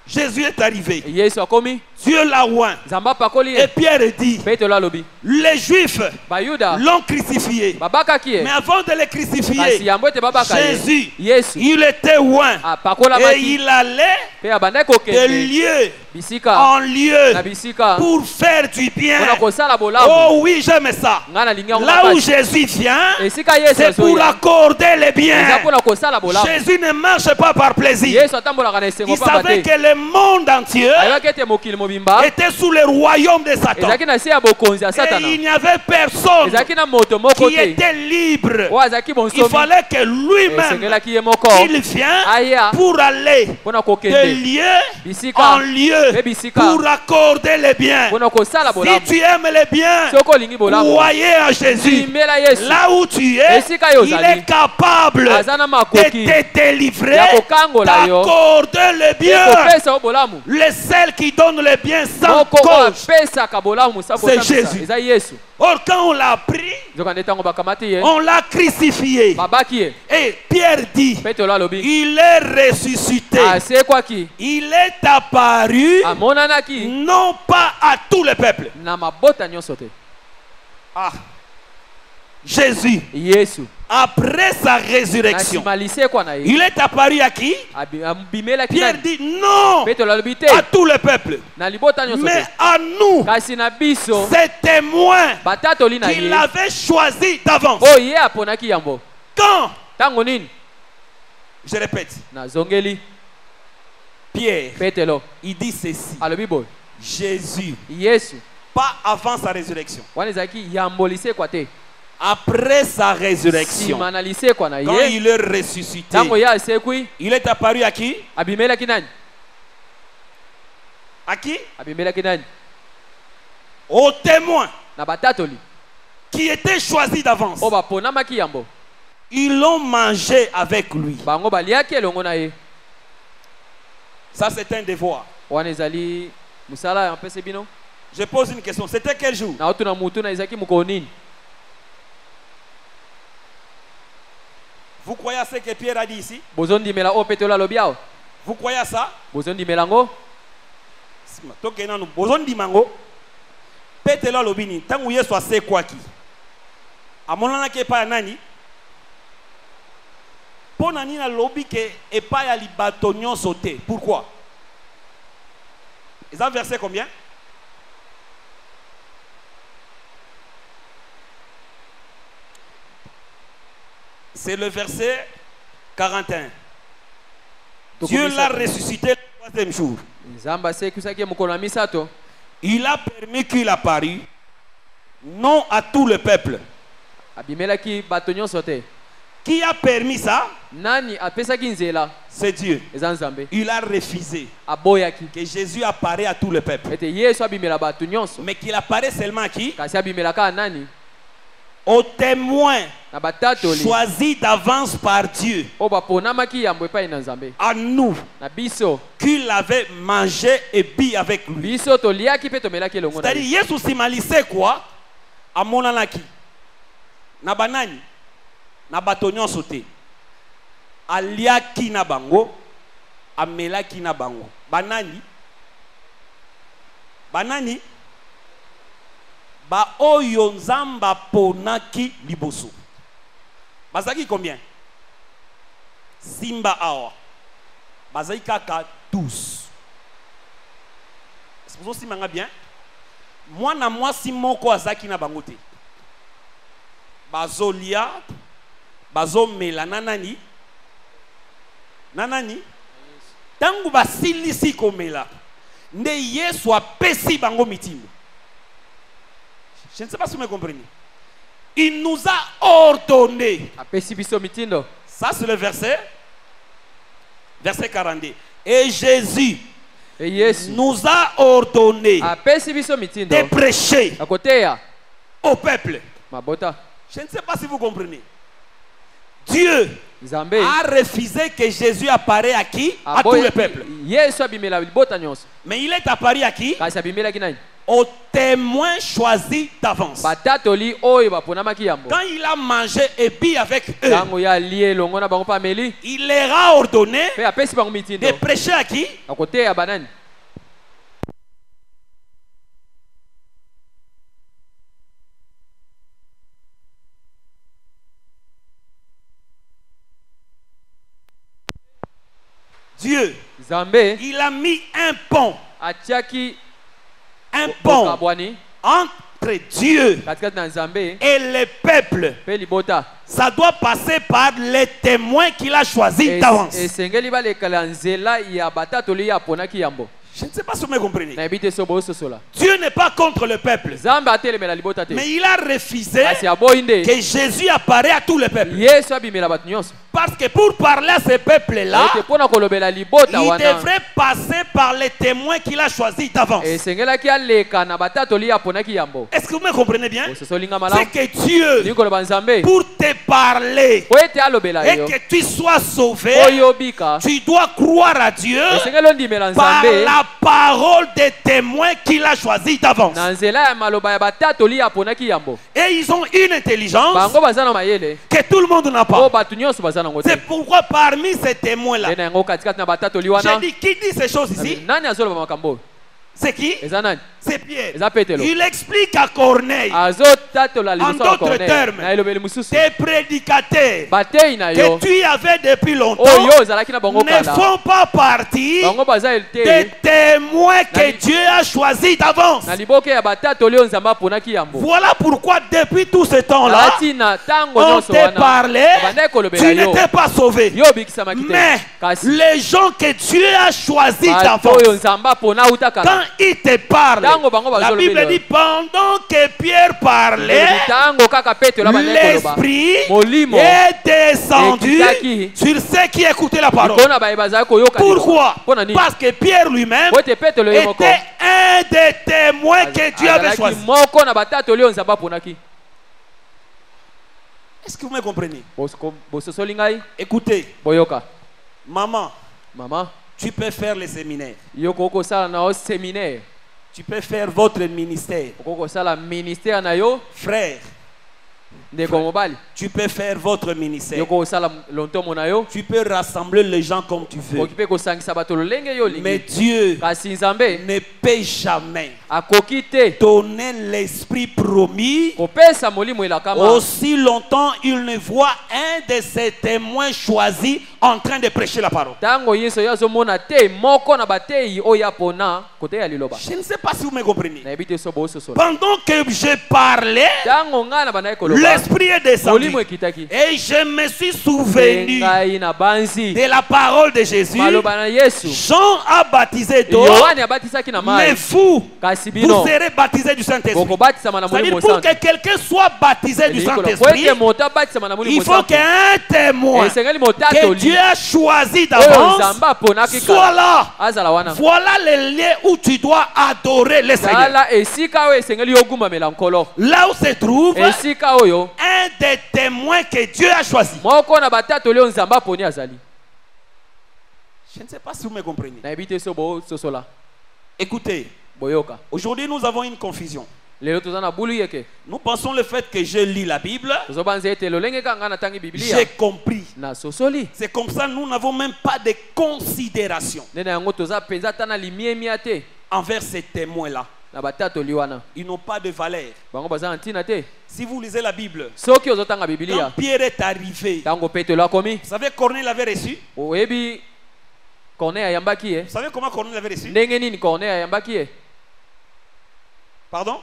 Jésus est arrivé. Yesu akomi. Dieu l'a oint. Nzamba pakoli Et ye. Pierre dit, Petelo alobi. les Juifs Bayuda. l'ont crucifié. Babakaki ye. Mais avant de le Kasi crucifier, yambo ete babaka ye. Jésus, Yesu. il était oint. Apakola Et maki. il allait Pe abandaki de kokende. lieu Bisika. en lieu Na bisika. pour faire du bien. Pona kosala bolamu. Oh oui, j'aime ça. Nga nalingi yango Là où makasi. Jésus vient, Esika Yesu c'est pour azoya. accorder le Eza bien. pona kosala bolamu. Jésus ne marche pas par plaisir. Yesu atambolaka na esengo Il savait pamba te. que le monde entier Ayebaki ete mokili mobimba était sous le royaume de Satan. ezalaki na se ya bokonzi ya Et satana. il n'y avait personne Ezalaki na moto moko qui te était libre. oyo azalaki Il bonsomi. fallait que lui-même, Esengelaki ye moko il vient aya pour aller mpona de kokende lieu bisika en lieu mpe bisika pour accorder le bien. mpona kosala Si bolamu. tu aimes le bien, Soki olingi bolamu croyez en Jésus. ndimela Yesu. Là où tu es, Esika yo il ozali. est capable Aza na de makoki te délivrer, ya kokangola yo d'accorder le bien. ekopesa yo bolamu. Le seul qui donne le bien sans moko oyo cause. apesaka bolamu sa C'est kosambisa Jésus. eza Yesu. Or, quand on l'a pris, nzoka nde ntango bakamati ye on l'a crucifié. babaki ye. Et Pierre dit, Petelo alobi il est ressuscité. asekwaki Il est apparu amonanaki non pas à tous les peuples. na mabota nyonso te. Ah. Jésus, Yesu après sa résurrection, nasima lisekwa na ye il est apparu à qui? abimelaki Pierre nani. dit non Petelo alobi te à tous les peuples, na libota nyonso mais te à nous, kasi na biso ces témoins batatoli na qu'il ye avait choisi d'avance. oyo ye aponaki yango Quand, ntango nini je répète, nazongeli Pierre, Petelo il dit ceci, alobi boye Jésus, Yesu pas avant sa résurrection, wana ezalaki yambo lisekwa te après sa résurrection, nsima na lisekwa na quand ye il est ressuscité, ntango ye asekwi il est apparu à qui? abimelaki nani À qui? abimelaki nani Aux témoins na batatoli qui étaient choisis d'avance. oyo baponamaki yango Ils l'ont mangé avec lui. bango baliaki elongo na ye. Ça, c'est un devoir. wana ezali mosala yapesi bino Je pose une question. C'était quel jour? na otuna mutu na ezalaki mokolo nini. Vous croyez à ce que Pierre a dit ici? bozondimela oyo Petelo alobi awa Vous croyez à ça? bozondimela yango Tokena no bozondimango. Petelo lobini tangu Yesu asekwaki. Amonana ke pa nani? Pona nini lobi ke epa ya libato nyonso te. Pourquoi? Et ça verset combien? C'est le verset 41. Dieu l'a ressuscité le troisième jour. nzambe asekwisaki ye mokolo na misato Il a permis qu'il apparût, non à tout le peuple. abimelaki bato nyonso te. Qui a permis ça? nani apesaki nzela C'est Dieu. eza nzambe. Il a refusé aboyaki que Jésus apparaît à tout le peuple. ete yesu abimela bato nyonso Mais qu'il apparaît seulement à qui? kasi abimelaka nani Aux témoins na batatoli choisis d'avance par Dieu. oyo baponamaki yambo epai na nzambe. À nous, na biso qu'il avait mangé et bu avec lui. biso toliaki mpe tomelaki elongo na C'est-à-dire, ye. Yesu simalise quoi? Amonanaki. Na banani? Na bato nyonso te. Aliaki na bango, amelaki na bango. Banani? Banani? Ba oyo nzamba ponaki liboso. Bazaki combien? Simba awa. Bazaki kaka 12. C'est pour ça que manga bien. Moi na moi si moko azaki na bango te. Bazolia, bazomela nanani? Nanani? Tangu basilisi komela. Nde Yesu apesi bango mitimbo. Je ne sais pas si vous me comprenez. Il nous a ordonné. apesi biso mitindo. Ça c'est le verset 42. Et Jésus e yesu nous a ordonné apesi biso mitindo de prêcher akoteya au peuple. mabota. Je ne sais pas si vous comprenez. Dieu nzambe a refusé que Jésus apparaît à qui? À tout le peuple. yesu abimela libota nyonso Mais il est apparu à qui? kasi abimelaki nani aux témoins choisis d'avance. batatoli oyo baponamaki yambo Quand il a mangé et bu avec eux, ntango ya lie elongo na bango mpe ameli il leur a ordonné mpe apesi bango de mitindo prêcher à qui? akoteya banani Dieu. nzambe Il a mis un pont atiaki entre bokabwani Dieu katikati na nzambe et le peuple. mpe libota Ça doit passer par les témoins qu'il a choisis d'avance. esengeli balekala nzela ya batatoli ya aponaki yambo Je ne sais pas si vous me comprenez. nayebi te so bososola Dieu n'est pas contre le peuple, nzambe atelemela libota te mais il a refusé kasi aboyi nde que Jésus apparaît à tout le peuple. yesu abimela bato nyonso Parce que pour parler à ce peuple-là, ete mpona kolobela libota il wana devrait passer par les témoins qu'il a choisis d'avance. esengelaki aleka na batatoli ya aponaki yambo Est-ce que vous me comprenez bien? bososolinga C'est malamu que Dieu, lingi koloba nzambe pour te parler po ete alobela et yo que tu sois sauvé, oyo obika tu dois croire à Dieu esengeli ondimela par nzambe la parole des témoins qu'il a choisis d'avance. na nzela ya maloba ya batatoli ya aponaki yambo Et ils ont une intelligence bango baza na mayele que tout le monde n'a oyo pas. bato nyonso baza nango te C'est pourquoi parmi ces témoins-là, nde na yango katikati na batatoli j'ai wana dit qui dit ces choses ici? nani azoloba makambo oyo C'est qui? eza nani C'est Pierre. eza petelo Il explique à Corneille, azotatola En liboso ya d'autres Corneille termes, na elobeli mosusu tes prédicateurs bateyi na yo que tu avais depuis longtemps oyo ozalaki na bango ne kala font pas partie bango baza des te témoins que Dieu a choisis d'avance. na liboke ya batatoli oyo nzambe aponaki yambo Voilà pourquoi depuis tout ce temps-là, alati na ntango on nyonso t'a wana parlé, babandaki kolobela tu yo n'étais pas sauvé. yo obikisamaki te Mais kasi les gens que Dieu a choisis bato oyo d'avance, nzambe apona uta quand kala il te parle, Tango bango la bazoloba Bible yo. dit pendant que Pierre parlait, ntango kaka petelo abandaki koloba l'Esprit molimo est descendu ekitaki sur ceux qui écoutaient la parole. mpona baye bazalaki koyoka Pourquoi? mpona nini Parce que Pierre lui-même po ete petelo ye moko était un des témoins que Dieu avait azalaki choisi. moko na batatoli oyo nzambe aponaki Est-ce que vous me comprenez? bososoli ngai Écoutez, boyoka maman, mama tu peux faire les séminaires, yo okoki kosala na yo séminaire tu peux faire votre ministère. okoki kosala ministère na yo Frère, ndeko mobali tu peux faire votre ministère. yo okoki kosala lontomo na yo Tu peux rassembler les gens comme tu veux. okoki mpe kosangisa bato lolenge yo Mais olingi Dieu kasi nzambe ne peut jamais akoki te donner l'esprit promis kopesa molimo elakama aussi longtemps il ne voit un de ses témoins choisis en train de prêcher la parole. ntango yesu oyo azomona te moko na bateyi oyo apona koteya liloba Je ne sais pas si vous me comprenez. nayebi te so bososola Pendant que je parlais, ntango ngai na bandaki koloba l'esprit est descendu molimo ekitaki et je me suis mpe souvenu ngai na banzi de la parole de Jésus. maloba na yesu Jean a baptisé d'eau, yohane abatisaki na mais mai vous, kasi vous bino serez baptisés du Saint-Esprit. bokobatisama na C'est-à-dire molimo pour santo que quelqu'un soit baptisé du po Saint-Esprit, ete moto abatisama na molimo il faut santo qu'un témoin esengeli que motatoli Dieu a choisi oyo d'avance nzambe aponaki soit kala là. azala wana Voilà le lieu où tu dois adorer le Seigneur. tala esika oyo esengeli yogumbamela nkolo Là où se trouve esika oyo un des témoins que Dieu a choisi. moko na batatoli oyo nzambe aponi azali Je ne sais pas si vous me comprenez. nayebi te so bososola Écoutez, boyoka aujourd'hui nous avons une confusion. lelo toza na bulu yeke Nous pensons le fait que je lis la Bible, tozobanza ete lolenge kaka ngai natangi biblia j'ai compris. na sosoli C'est comme ça nous n'avons même pas de considération nde na yango toza mpenza ata na limiemia te envers ces témoins-là. na batatoli wana Ils n'ont pas de valeur. bango baza na ntina te Si vous lisez la Bible, soki ozotanga quand biblia Pierre est arrivé, ntango petelo akomi vous savez Corneille l'avait reçu? oyebi corneille ayambaki ye Vous savez comment Corneille l'avait reçu? ndenge nini corneille ayambaki ye Pardon?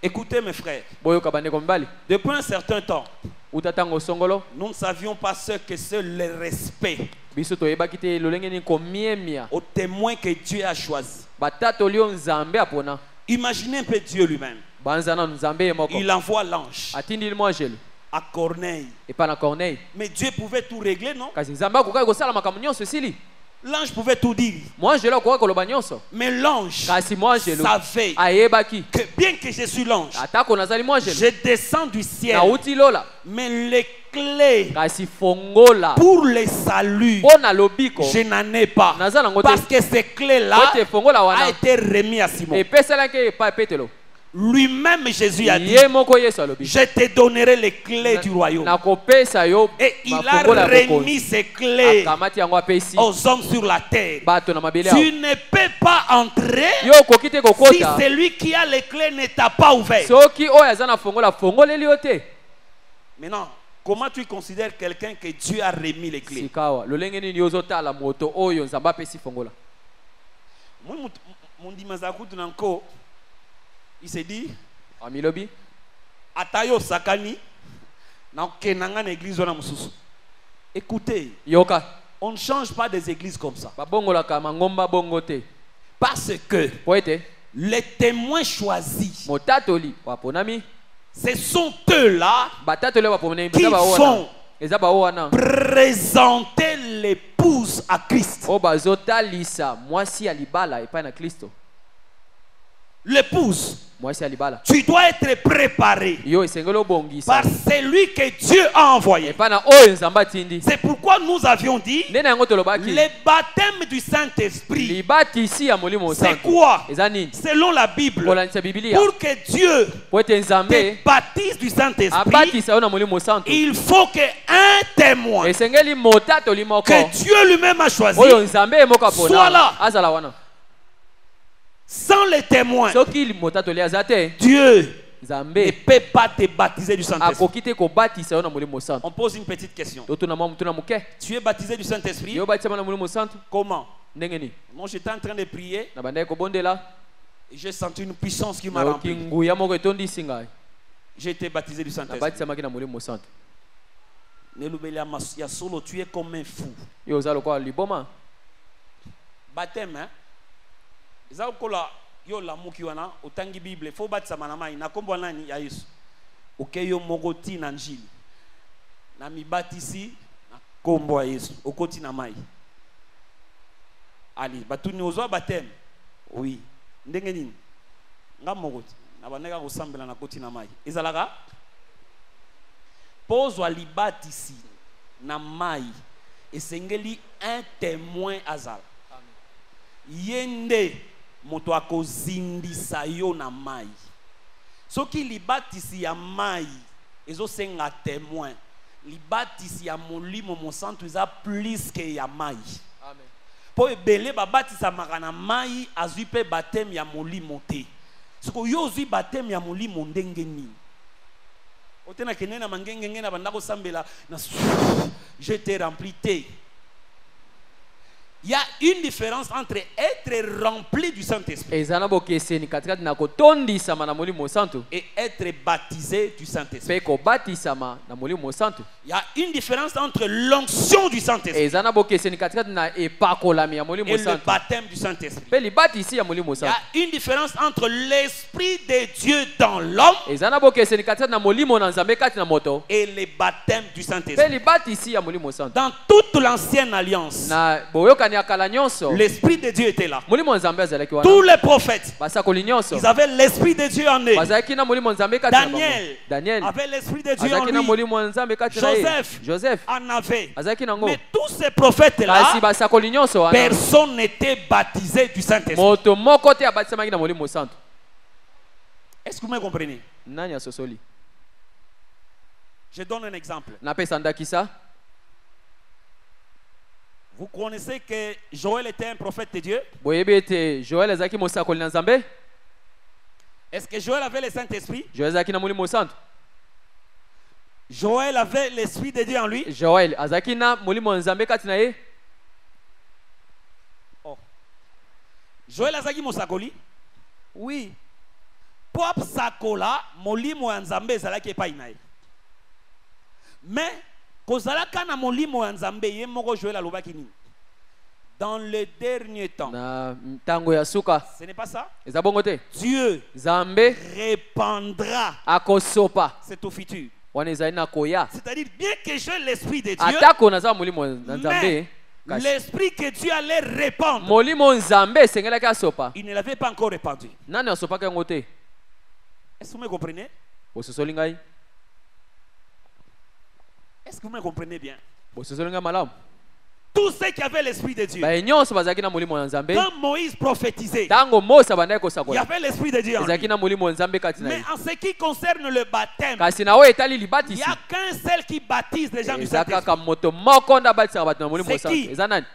Écoutez mes frères, boyoka bandeko mibali depuis un certain temps, uta ntango songolo nous ne savions pas ce que c'est le respect biso toyebaki te lolenge nini komiemia aux témoins que Dieu a choisis. batatoli oyo nzambe apona Imaginez un peu Dieu lui-même. banza nanu nzambe ye moko Il envoie l'ange atindili mwangelu à Corneille. epa na corneille Mais Dieu pouvait tout régler, non? kasi nzambe akokaki kosala makambo nyonso esili L'ange pouvait tout dire. mwangelu akokaki koloba nyonso Mais l'ange kasi mwangelu savait ayebaki que bien que je suis l'ange, atako nazali mwangelu je descends du ciel. nauti lola Mais le clés kasi fongola pour le salut, mpona lobiko je n'en ai pas. naza nango te Parce que ces clés-là kote fongola a wana été remis à Simon. epeselaki epai petelo Lui-même, Jésus a dit, ye moko yesu alobi je te donnerai les clés du royaume. nakopesa yo Et il a mafongola ya bokonzi remis ces clés akamati yango apesi aux hommes sur la terre. bato na mabele Tu awo ne peux pas entrer yo okoki te si kokota celui qui a les clés ne t'a pas ouvert. soki oyo aza na fongola fongoleli yo te Maintenant, comment tu considères quelqu'un que Dieu a remis les clés? sikawa lolenge nini ozotala moto oyo nzambe apesi fongola Mon dimanche nanko, il s'est dit, amilobi Atayo Sakani, na kenanga na église wana mususu. Écoutez, yoka on ne change pas des églises comme ça. babongolaka mangomba bongo te Parce que po ete les témoins choisis, motatoli waponami ce sont eux-là batatoli waponami qui font eza bawo wana présenter l'épouse à Christ. oyo bazotalisa mwasi ya libala epai na kristo L'épouse, mwasi ya libala tu dois être préparé yo esengeli obongisa par celui que Dieu a envoyé. epai na oyo nzambe atindi C'est pourquoi nous avions dit nde na yango tolobaki le baptême du Saint-Esprit. libatisi ya molimo C'est santu quoi? eza nini Selon la Bible, kolandisa bibilia pour que Dieu po ete nzambe te baptise du Saint-Esprit, abatisa yo na molimo santu il faut qu'un témoin esengeli motatoli moko que Dieu lui-même a choisi oyo nzambe ye moko Sois là. apona azala wana sans les témoins. soki motatoli aza te Dieu ne nzambe peut pas te baptiser du Saint-Esprit. akoki te kobatisa yo na molimo santu On pose une petite question. totuna mwa mutuna moke Tu es baptisé du Saint-Esprit? yo obatisama na molimo santu Comment? ndenge nini Moi, j'étais en train de prier na bandaki kobondela et j'ai senti une puissance qui m'a nayoki rempli. nguya moko etondisi ngai J'ai été baptisé du Saint-Esprit. nabatisamaki na molimo santu Nelubeli ya solo, tu es comme un fou. yo oza lokola liboma Baptême, hein? Eza okola yo lamuki wana otangi Bible, faut batisama na mai na kombo nani ya Yesu. Oke yo moko ti na njili. Na mibatisi na kombo ya Yesu. Okoti na mai. Ali, batuni ozwa baptême. Oui. Ndenge nini? Nga moko ti. Na baneka kosambela na koti na mai. Ezalaka pozwa libatisi na mai esengeli un témoin azala. Yende moto akozindisa yo na mai. Soki libatisi ya mai ezosenga témoin. Libatisi ya molimo mosantu eza plus que ya mai. amen Po ebele babatisa makana mai azwi pe baptême ya molimo te. Siko yo ozwi baptême ya molimo ndenge nini? Otena kenena mangenge na bandako sambela na je te rempli te. Il y a une différence entre être rempli du Saint-Esprit eza na bokeseni katikati na kotondisama na molimo santu et être baptisé du Saint-Esprit. mpe kobatisama na molimo santu Il y a une différence entre l'onction du Saint-Esprit eza na bokeseni katikati na epakolami ya molimo et le santu baptême du Saint-Esprit. mpe libatisi ya molimo Il y a santu une différence entre l'Esprit de Dieu dans l'homme eza na bokeseni katikati na molimo na nzambe kati na moto et le baptême du mpe Saint-Esprit. libatisi ya molimo santu Dans toute l'ancienne alliance, na boyokani ya kala nyonso l'Esprit de Dieu était là. molimo nzambe azalaki Tous wana les prophètes, basakoli nyonso ils avaient l'Esprit de Dieu en eux. bazalaki na molimo nzambe kati na bango Daniel daniel avait l'Esprit de Dieu en azalaki na lui. molimo nzambe kati na ye Joseph joseph en avait. azalaki nango Mais tous ces prophètes-là, kasi basakoli nyonso wana personne n'était baptisé du Saint-Esprit. moto moko te abatisamaki na molimo santu Est-ce que vous me comprenez? nani asosoli Je donne un exemple. napesa ndakisa Vous connaissez que Joël était un prophète de Dieu? boyebi ete joel azalaki mosakoli na nzambe Est-ce que Joël avait le Saint-Esprit? joel azalaki na molimo santu Joël avait l'Esprit de Dieu en lui? joel azalaki na molimo ya nzambe kati na ye Oh. Joël azaki mosakoli? Oui. Pop sakola molimo ya nzambe ezalaki epai na ye. Mais kozalaka na molimo ya nzambe ye moko Joël alobaki nini? Dans le dernier temps. na ntango ya suka Ce n'est pas ça? eza bongo te Dieu nzambe répandra. akosopa C'est au futur. wana ezali na koya C'est-à-dire, bien que j'ai l'Esprit de Dieu, atako naza molimo na nzambe mais kasi l'Esprit que Dieu allait répandre, molimo nzambe esengelaki asopa il ne l'avait pas encore répandu. nani asopaki yango te Est-ce que vous me comprenez? ososoli ngai Est-ce que vous me comprenez bien? bosozolinga malamu Tous ceux qui avaient l'esprit de Dieu, baye nyonso bazalaki na molimo na nzambe quand Moïse prophétisait, ntango mose abandaki il y kosakola avait l'esprit de Dieu en lui. ezalaki na molimo ya nzambe kati na Mais ye en ce qui concerne le baptême, kasi na oyo etali il n'y libatisi a qu'un seul qui baptise les gens du eza Saint-Esprit. kaka moto moko nde abatisaka bato na molimo C'est santo qui? eza nani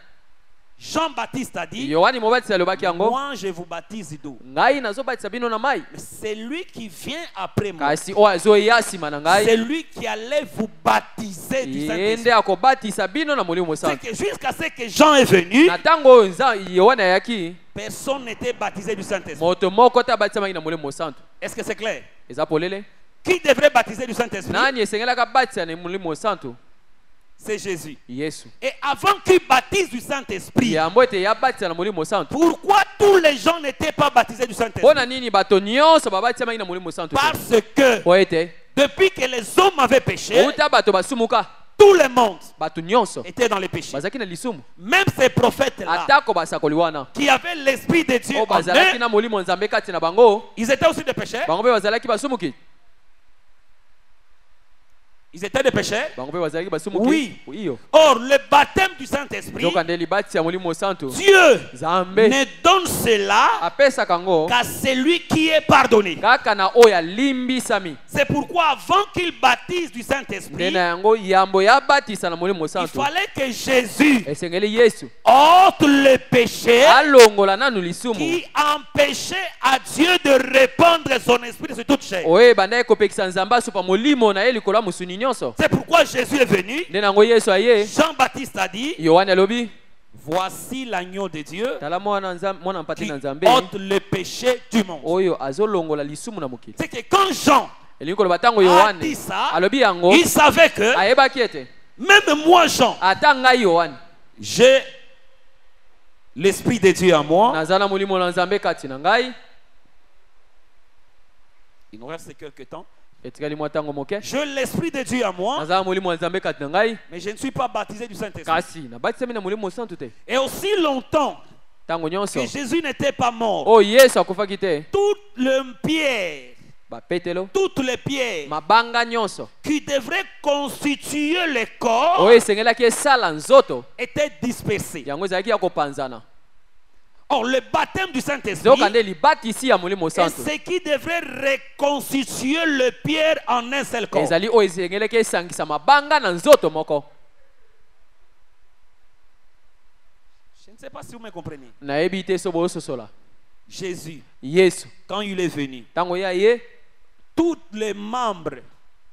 Jean-Baptiste a dit, yohani mobatisi alobaki yango moi je vous baptise d'eau. ngai nazobatisa bino na mai Mais c'est lui qui vient après moi. kasi oyo azoya nsima na C'est ngai lui qui allait vous baptiser du ye Saint-Esprit. nde akobatisa bino na molimo C'est santo que jusqu'à ce que Jean est venu, na ntango oyo yohani ayaki personne n'était baptisé du Saint-Esprit. moto moko te abatisamaki na molimo santo Est-ce que c'est clair? eza polele Qui devrait baptiser du Saint-Esprit? nani esengelaka batisa na molimo santo C'est Jésus. yesu Et avant qu'il baptise du Saint-Esprit, yambo ete yabatisa na molimo santo pourquoi tous les gens n'étaient pas baptisés du mpo Saint-Esprit? na nini bato nyonso babatisamaki na molimo santo te Parce que po ete depuis que les hommes avaient péché, outa bato basumuka tout le monde bato nyonso était dans le péché. bazalaki na lisumu Même ces prophètes-là, atako basakoli wana qui avaient l'Esprit de Dieu oyo en bazalaki eux, na molimo nzambe kati na bango ils étaient aussi des pécheurs. bango mpe bazalaki basumuki Ils étaient des pécheurs. bango mpe bazalaki basumuki Oui. iyo Or, le baptême du Saint-Esprit, nzoka nde libatisi ya molimo santo Dieu nzambe ne donne cela apesaka yango qu'à celui qui est pardonné. kaka na oyo alimbisami C'est pourquoi avant qu'il baptise du nde Saint-Esprit, na yango yambo yabatisa na molimo il santo fallait que Jésus esengeli yesu ôte le péché alongola nanu lisumu qui empêchait à Dieu de répandre son esprit sur toute chair. oyo ebandaki kopekisa nzambe asupa molimo na ye likolo ya mosuni nyonso C'est pourquoi Jésus est venu. nde na yango yesu aye Jean-Baptiste a dit, yohani alobi voici l'agneau de Dieu tala mwana mpati qui na nzambe ôte le péché du monde. oyo azolongola lisumu na mokili C'est que quand Jean elingi koloba ntango a yohane dit ça, alobi yango il savait que ayebaki ete même moi, Jean, ata ngai yohane j'ai l'esprit de Dieu en moi. naza na molimo na nzambe kati na ngai Il nous reste quelques temps. etikali mwa ntango moke J'ai l'esprit de Dieu en moi, naza na molimo na nzambe kati na ngai mais je ne suis pas baptisé du Saint-Esprit. kasi nabatisami na molimo santu te Et aussi longtemps ntango nyonso que Jésus n'était pas mort, oyo yesu akufaki te toutes les pierres, bapetelo toutes les pierres mabanga nyonso qui devraient constituer le corps oyo esengelaki esala nzoto étaient dispersées. yango ezalaki ya kopanzana Or, le baptême du Saint-Esprit nzoka nde libatisi ya molimo est santu ce qui devrait reconstituer le pierre en un seul corps. ezali oyo esengelaki esangisa mabanga na nzoto moko Je ne sais pas si vous me comprenez. nayebi te so boyososola Jésus, yesu quand il est venu, ntango ye aye tous les membres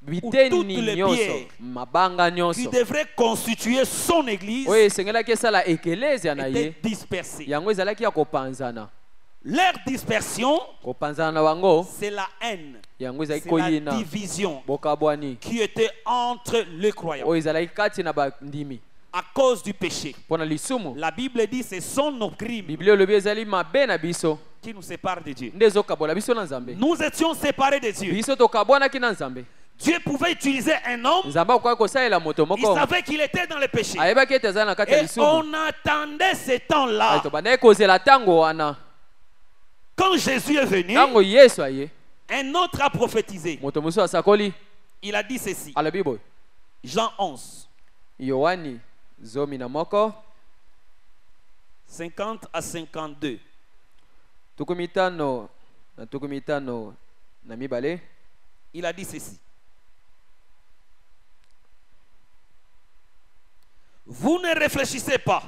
biteni toutes les nyonso pierres mabanga qui nyonso devraient constituer son église oyo esengelaki esala ekelezia na étaient ye dispersés. yango ezalaki ya kopanzana Leur dispersion, kopanzana na bango c'est la haine, yango ezalaki c'est la koyina division bokabwani qui était entre les croyants oyo ezalaki kati na bandimi à cause du péché. mpo na lisumu La Bible dit c'est son crimes biblia olobi ezali mabe na biso qui nous séparent de Dieu. nde ezokabola biso na nzambe Nous étions séparés de Dieu. biso tokabwanaki na nzambe Dieu pouvait utiliser un homme, nzambe akoki kosalela moto il moko savait qu'il était dans le péché. ayebaki ete azali na kati ya Et lisumu on attendait ce temps-là. tobandaki kozela ntango wana Quand Jésus est venu, ntango yesu aye un autre a prophétisé. moto mosusu asakoli Il a dit ceci. alobi boye Jean 11, yohani zomi na moko 50 à 52. tuku mitano na tuku mitano na mibale Il a dit ceci. Vous ne réfléchissez pas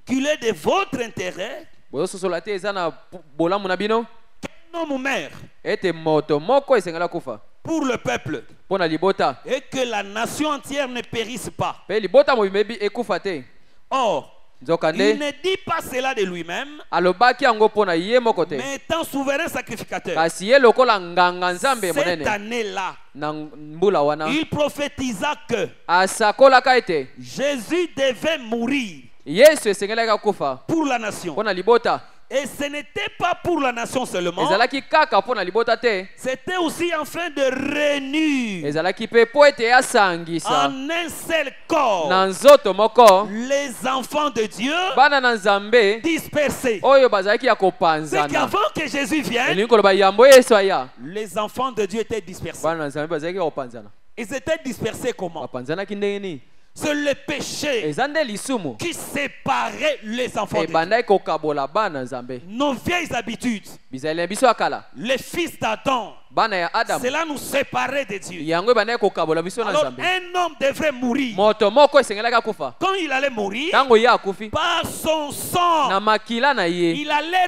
qu'il est de votre intérêt bozososola te eza na bolamu na bino qu'un homme meure ete moto moko esengela kufa pour le peuple mpo na libota et que la nation entière ne périsse pas. mpe libota mobimba ekufa te Or, nzoka il nde ne dit pas cela de lui-même, alobaki yango mpo na ye moko te mais étant souverain sacrificateur. kasi ye lokola nganga nzambe Cette monene année-là, na mbula wana il prophétisa que asakolaka ete Jésus devait mourir yesu esengelaki akufa pour la nation. mpo na libota Et ce n'était pas pour la nation seulement, ezalaki kaka mpo na libota te c'était aussi afin de réunir ezalaki mpe mpo ete asangisa en un seul corps na nzoto moko les enfants de Dieu bana na nzambe dispersés. oyo bazalaki ya C'est kopanzana qu'avant que Jésus vienne, elingi koloba yambo yesu aya les enfants de Dieu étaient dispersés. bana na nzambe bazalaki ya kopanzana Ils étaient dispersés comment? bapanzanaki ndenge nini? C'est le péché eza nde lisumu qui séparait les enfants de Dieu. ebandaki kokabola bana nzambe. Nos vieilles habitudes, bizaleli na biso ya kala les fils d'Adam, bana ya adamu cela nous séparait de Dieu. yango ebandaki kokabola biso na Alors nzambe. un homme devrait mourir. moto moko esengelaki akufa Quand il allait mourir, ntango ye akufi par son sang, na makila na ye il allait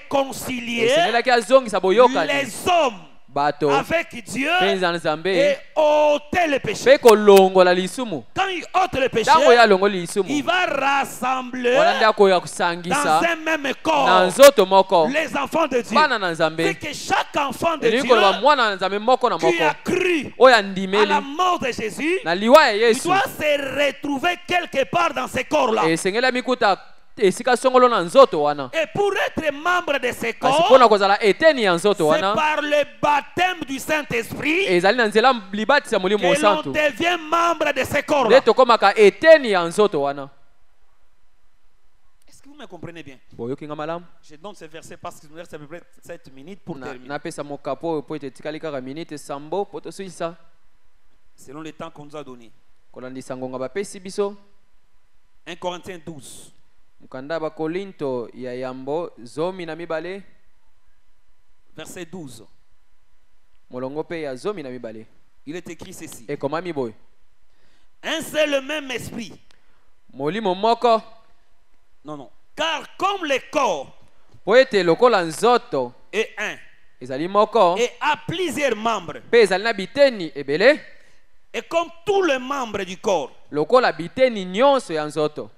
réconcilier esengelaki azongisa boyokani les hommes bato avec Dieu mpenza na nzambe et ôter le péché. mpe kolongola lisumu. Quand il ôte le péché, ntango ye alongoli lisumu il va rassembler wana nde akoya dans kosangisa un même na corps nzoto moko les enfants de Dieu. bana na C'est nzambe. que chaque enfant de elingi Dieu koloba mwana na nzambe moko na qui moko a cru oyo à andimeli la mort de Jésus, na liwa ya il yesu doit se retrouver quelque part dans ce corps-là. esengeli amikuta esika songolo na nzoto wana. Et pour être membre de ce kasi corps, mpona kozala eteni ya nzoto c'est wana par le baptême du Saint-Esprit ezali na nzela libatisi ya molimo que l'on mosantu devient membre de ce nde corps-là. tokomaka eteni ya nzoto wana. Est-ce que vous me comprenez bien? boyokinga malamu Je donne ce verset parce qu'il nous reste à peu près 7 minutes pour terminer. napesa mokapo oyo po ete etikali kaka minite sambo po toswisa Selon le temps qu'on nous a donné. kolandisa ngonga bapesi biso. 1 Corinthiens 12. mokanda bakolinto ya yambo zomi na mibale Verset 12. molongo mpe ya zomi na mibale Il est écrit ceci. ekomami boye: Un seul le même esprit. molimo moko. Non, non. Car comme le corps po ete lokola nzoto est un ezali moko et a plusieurs membres, mpe ezali na biteni ebele, et comme tous les membres du corps. lokola biteni nyonso ya nzoto.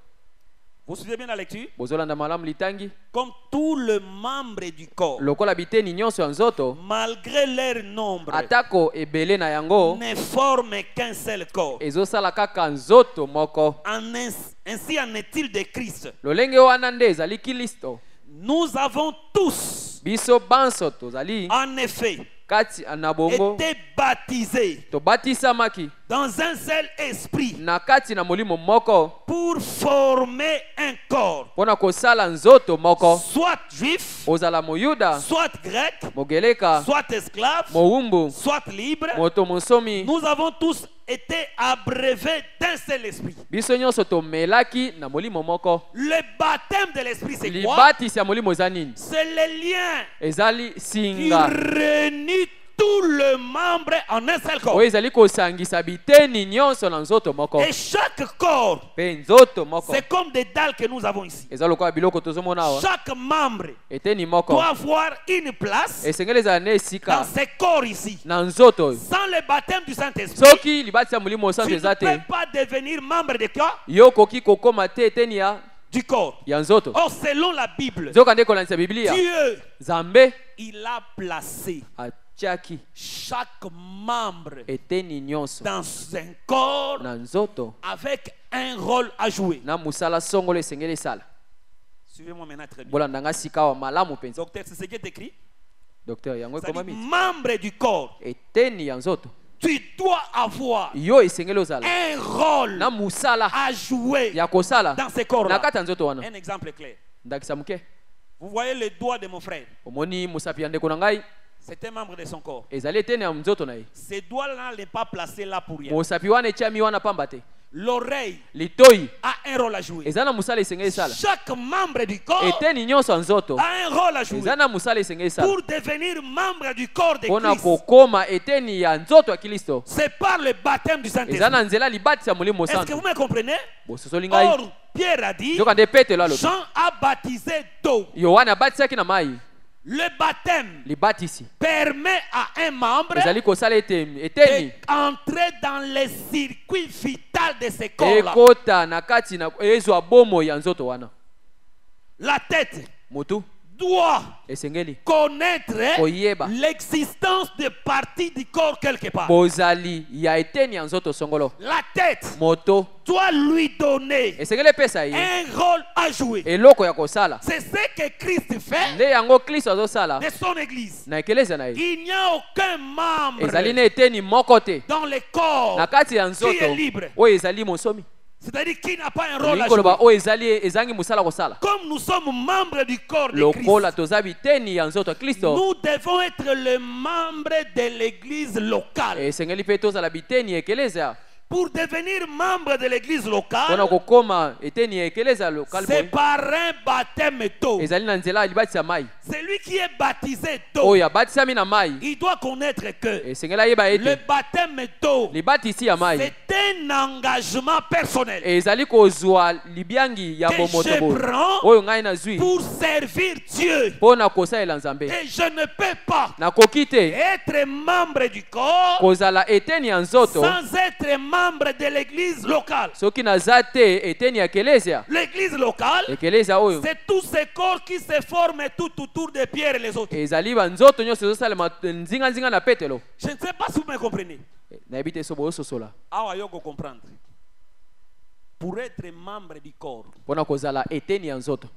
Vous suivez bien la lecture? bozolanda malamu litangi. Comme tous les membres du corps, lokola biteni nyonso ya nzoto malgré leur nombre, atako ebele na yango ne forment qu'un seul corps. ezosala kaka nzoto moko. Ainsi en est-il de Christ. lolenge wana nde ezali Kristo. Nous avons tous, biso banso tozali en effet, kati na bongo été baptisés tobatisamaki dans un seul esprit na kati na molimo moko pour former un corps, mpona kosala nzoto moko, soit juif, ozala moyuda, soit grec, mogeleka, soit esclave, mowumbu, soit libre. moto monsomi. Nous avons tous été abreuvés d'un seul esprit. biso nyonso tomelaki na molimo moko. Le baptême de l'esprit, c'est quoi? libatisi ya molimo eza nini? C'est le lien ezali qui singa réunit tous les membres en un seul corps. oyo ezali kosangisa biteni nyonso na nzoto moko. Et chaque corps, mpe nzoto moko c'est comme des dalles que nous avons ici. eza lokola biloko tozomona awa. Chaque membre eteni moko doit avoir une place esengeli ezala na dans esika ce corps ici. na nzoto oyo. Sans le baptême du Saint-Esprit, soki libatisi ya molimo tu osantu ne eza te, peux pas devenir membre de quoi? yo okoki kokóma te eteni Du corps. ya nzoto. Or, selon la Bible, nzoka nde kolandisa biblia, Dieu, nzambe il a placé atiaki chaque membre eteni nyonso dans un corps na nzoto avec un rôle à jouer. na mosala songolo esengeli esala. Suivez-moi maintenant très bien. bolandanga sika awa malamu mpenza. Docteur, c'est ce qui est écrit. docteur yango C'est-à-dire, ekomami membre du corps, eteni ya nzoto tu dois avoir yo esengeli ozala un rôle na mosala à jouer ya kosala dans ce na corps-là. kati ya nzoto wana. Un exemple clair. ndakisa moke, Vous voyez le doigt de mon frère. omoni mosapi ya ndeko na ngai C'est un membre de son corps. ezali eteni ya nzoto na ye. Ce doigt-là n'est pas placé là pour rien. mosapi wana etiami wana pamba te. L'oreille litoi a un rôle à jouer. eza na mosala esengeli esala. Chaque membre du corps eteni nyonso ya nzoto a un rôle à jouer eza na mosala esengeli esala pour devenir membre du corps de mpona Christ. kokóma eteni ya nzoto ya Kristo. C'est par le baptême du eza Saint-Esprit. na nzela libatisi ya molimo Est-ce que santu. vous me comprenez? bososoli ngai Or, Pierre a dit, nzoka nde petelo alobi. Jean a baptisé d'eau. yohane abatisaki na mai. Le baptême libatisi permet à un membre ezali kosala eteni d'entrer dans le circuit vital de ce corps-là. ekota na kati na ezwa bomo ya nzoto wana. La tête motu doit esengeli connaître koyeba l'existence de parties du corps quelque part. bozali ya eteni ya nzoto songolo. La tête moto doit lui donner esengeli epesa ye un rôle à jouer. eloko ya kosala. C'est ce que Christ fait nde yango Kristo azosala de son église. na ekelezia na ye. Il n'y a aucun membre ezali na eteni moko te dans le corps na kati ya qui nzoto est libre. oyo ezali monsomi. C'est-à-dire qui n'a pas un rôle à olingi koloba jouer. oyo ezangi musala kosala Comme nous sommes membres du corps de lokola Christ, toza biteni ya nzoto ya kristo nous devons être le membre de l'église locale. esengeli mpe tozala biteni ya ekelezia Pour devenir membre de l'église locale, mpona kokoma eteni ya ekelezia lokale c'est boye par un baptême tôt. ezali na nzela ya libatisa mai Celui qui est baptisé tôt, oyo abatisami na mai il doit connaître que esengeli ayeba le ete baptême tôt, libatisi ya mai c'est un engagement personnel ezali kozwa libiangi ya que bomoto je boye prends oyo ngai nazwi pour servir Dieu. mpona kosalela nzambe Et je ne peux pas nakoki te être membre du corps kozala eteni ya nzoto sans être membre de l'église locale. soki naza te eteni ya ekelezia L'église locale, ekelezia oyo c'est tous ces corps qui se forment tout autour de Pierre et les autres. ezali banzoto nyonso ezosalema nzinganzinga na petelo Je ne sais pas si vous me comprenez. nayebi te so boyososola Ah, yoko comprendre. Pour être membre du corps, mpona kozala eteni ya nzoto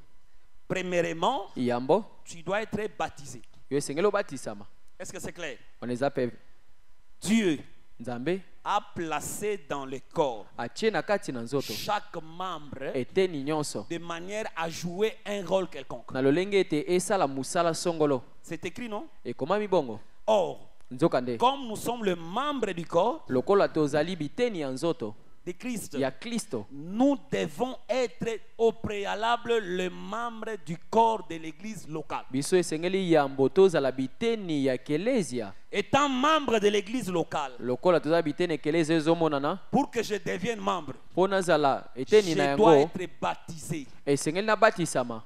premièrement, yambo tu dois être baptisé. yo esengeli obatisama Est-ce que c'est clair? wana eza mpe Dieu nzambe a placé dans le corps atie na kati na nzoto chaque membre eteni nyonso de manière à jouer un rôle quelconque. na lolenge ete esala musala songolo C'est écrit, non? ekomami bongo Or, nzokande comme nous sommes le membre du corps lokola tozali biteni ya nzoto de Christ, ya kristo nous devons être au préalable le membre du corps de l'église locale. biso esengeli yambo tozala biteni ya ekelezia Étant membre de l'église locale, lokola tozala biteni ekelezia ezomonana pour que je devienne membre, mpo nazala eteni na je dois yango être baptisé. esengeli nabatisama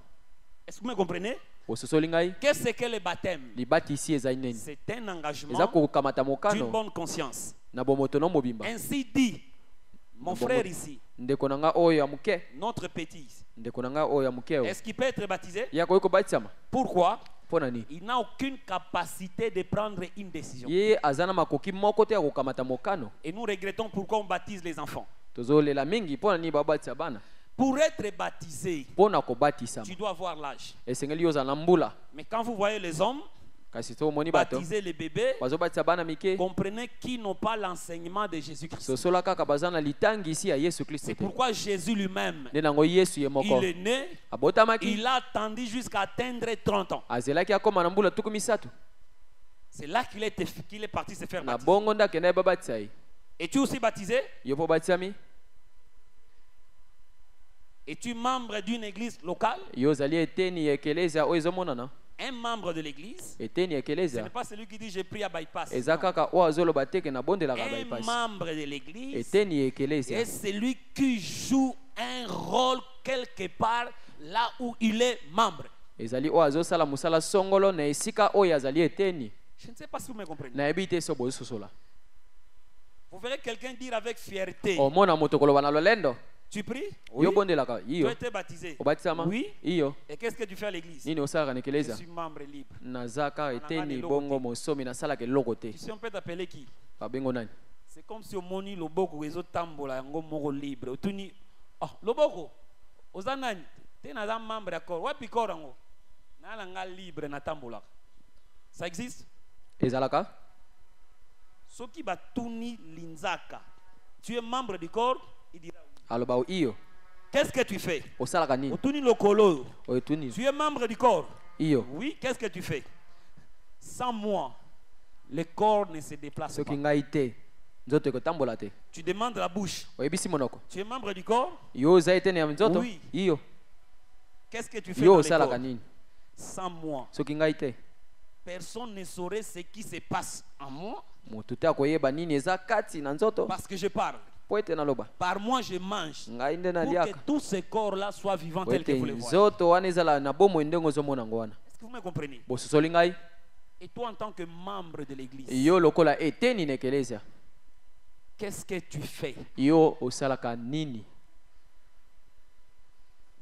Est-ce que vous me comprenez? ososoli ngai Qu'est-ce que le baptême? libatisi ezali nini C'est un eza engagement kokamata d'une mokano bonne conscience. na bomoto no mobimba Ainsi dit, mon frère ici, ndeko na nga oyo ya moke notre petit, ndeko na nga oyo ya moke oyo est-ce qu'il peut être baptisé? ye akoki kobatisama Pourquoi? mpo na nini Il n'a aucune capacité de prendre une décision. ye aza na makoki moko te ya kokamata mokano Et nous regrettons pourquoi on baptise les enfants. tozolela mingi mpo na nini babatisa bana Pour être baptisé, mpo na kobatisama tu dois avoir l'âge. esengeli yo ozala na mbula Mais quand vous voyez les hommes kasi to omoni bato baptiser les bébés, bazobatisa bana mike comprenez qu'ils n'ont pas l'enseignement de Jésus-Christ. sosola kaka baza na litangisi ya yesu kristo C'est te pourquoi Jésus lui-même, nde nango yesu ye moko il est né, abotamaki il a attendu jusqu'à atteindre 30 ans. azelaki akóma na mbula tuku misato C'est là qu'il est parti se faire na baptiser. bongo nde akenda ye babatisa ye Es-tu aussi baptisé? yo mpo batisami Es-tu membre d'une église locale? yo ozali eteni ya ekelezia oyo ezomonana Un membre de l'église, eteni ya ce ekelezia n'est pas celui qui dit j'ai pris à bypass. eza Non. kaka oyo azoloba teke nabondelaka Un bypass membre de l'église eteni ya ekelezia est celui qui joue un rôle quelque part là où il est membre. ezali oyo azosala mosala songolo na esika oyo azali eteni Je ne sais pas si vous me comprenez. nayebi te so bozososola Vous verrez quelqu'un dire avec fierté, omona moto koloba na lolendo tu pries? yo bondelaka Tu as iyo été baptisé? obatisama Oui. iyo Et qu'est-ce que tu fais à l'église? nini osalaka na Je ekelezia suis membre libre. nazaka eteni bongo mosomi nasalaka eloko te Tu sais, on peut t'appeler qui? babengo nani C'est comme si omoni loboko ezotambola yango moko libre. Otuni, oh, loboko, oza nani? Te naza membre d'accord. Wapi corps yango? Na nga libre na tambola. Ça existe? ezalaka Soki batuni linzaka. Tu es membre du corps? Il dira oui. aloba iyo Qu'est-ce que tu fais? osalaka nini Otuni lokolo. oyo tuni Tu es membre du corps? iyo Oui, qu'est-ce que tu fais? Sans moi, le corps ne se déplace soki pas. ngai te nzoto ekotambola te Tu demandes la bouche. oyebisi monoko Tu es membre du corps? yo oza eteni ya nzoto Oui. iyo Qu'est-ce que tu fais yo dans le osalaka corps? nini Sans moi, soki ngai te personne ne saurait ce qui se passe en moi motu te akoyeba nini eza kati na nzoto parce que je parle. po ete naloba Par moi, je mange. ngai nde Pour que naliaka tous ces corps-là soient vivants po tels que ete vous les voyez. nzoto wana ezala na bomoi ndenge ozomona yango wana Est-ce que vous me comprenez? bososoli ngai Et toi, en tant que membre de l'église, yo lokola eteni na ekelezia qu'est-ce que tu fais? yo osalaka nini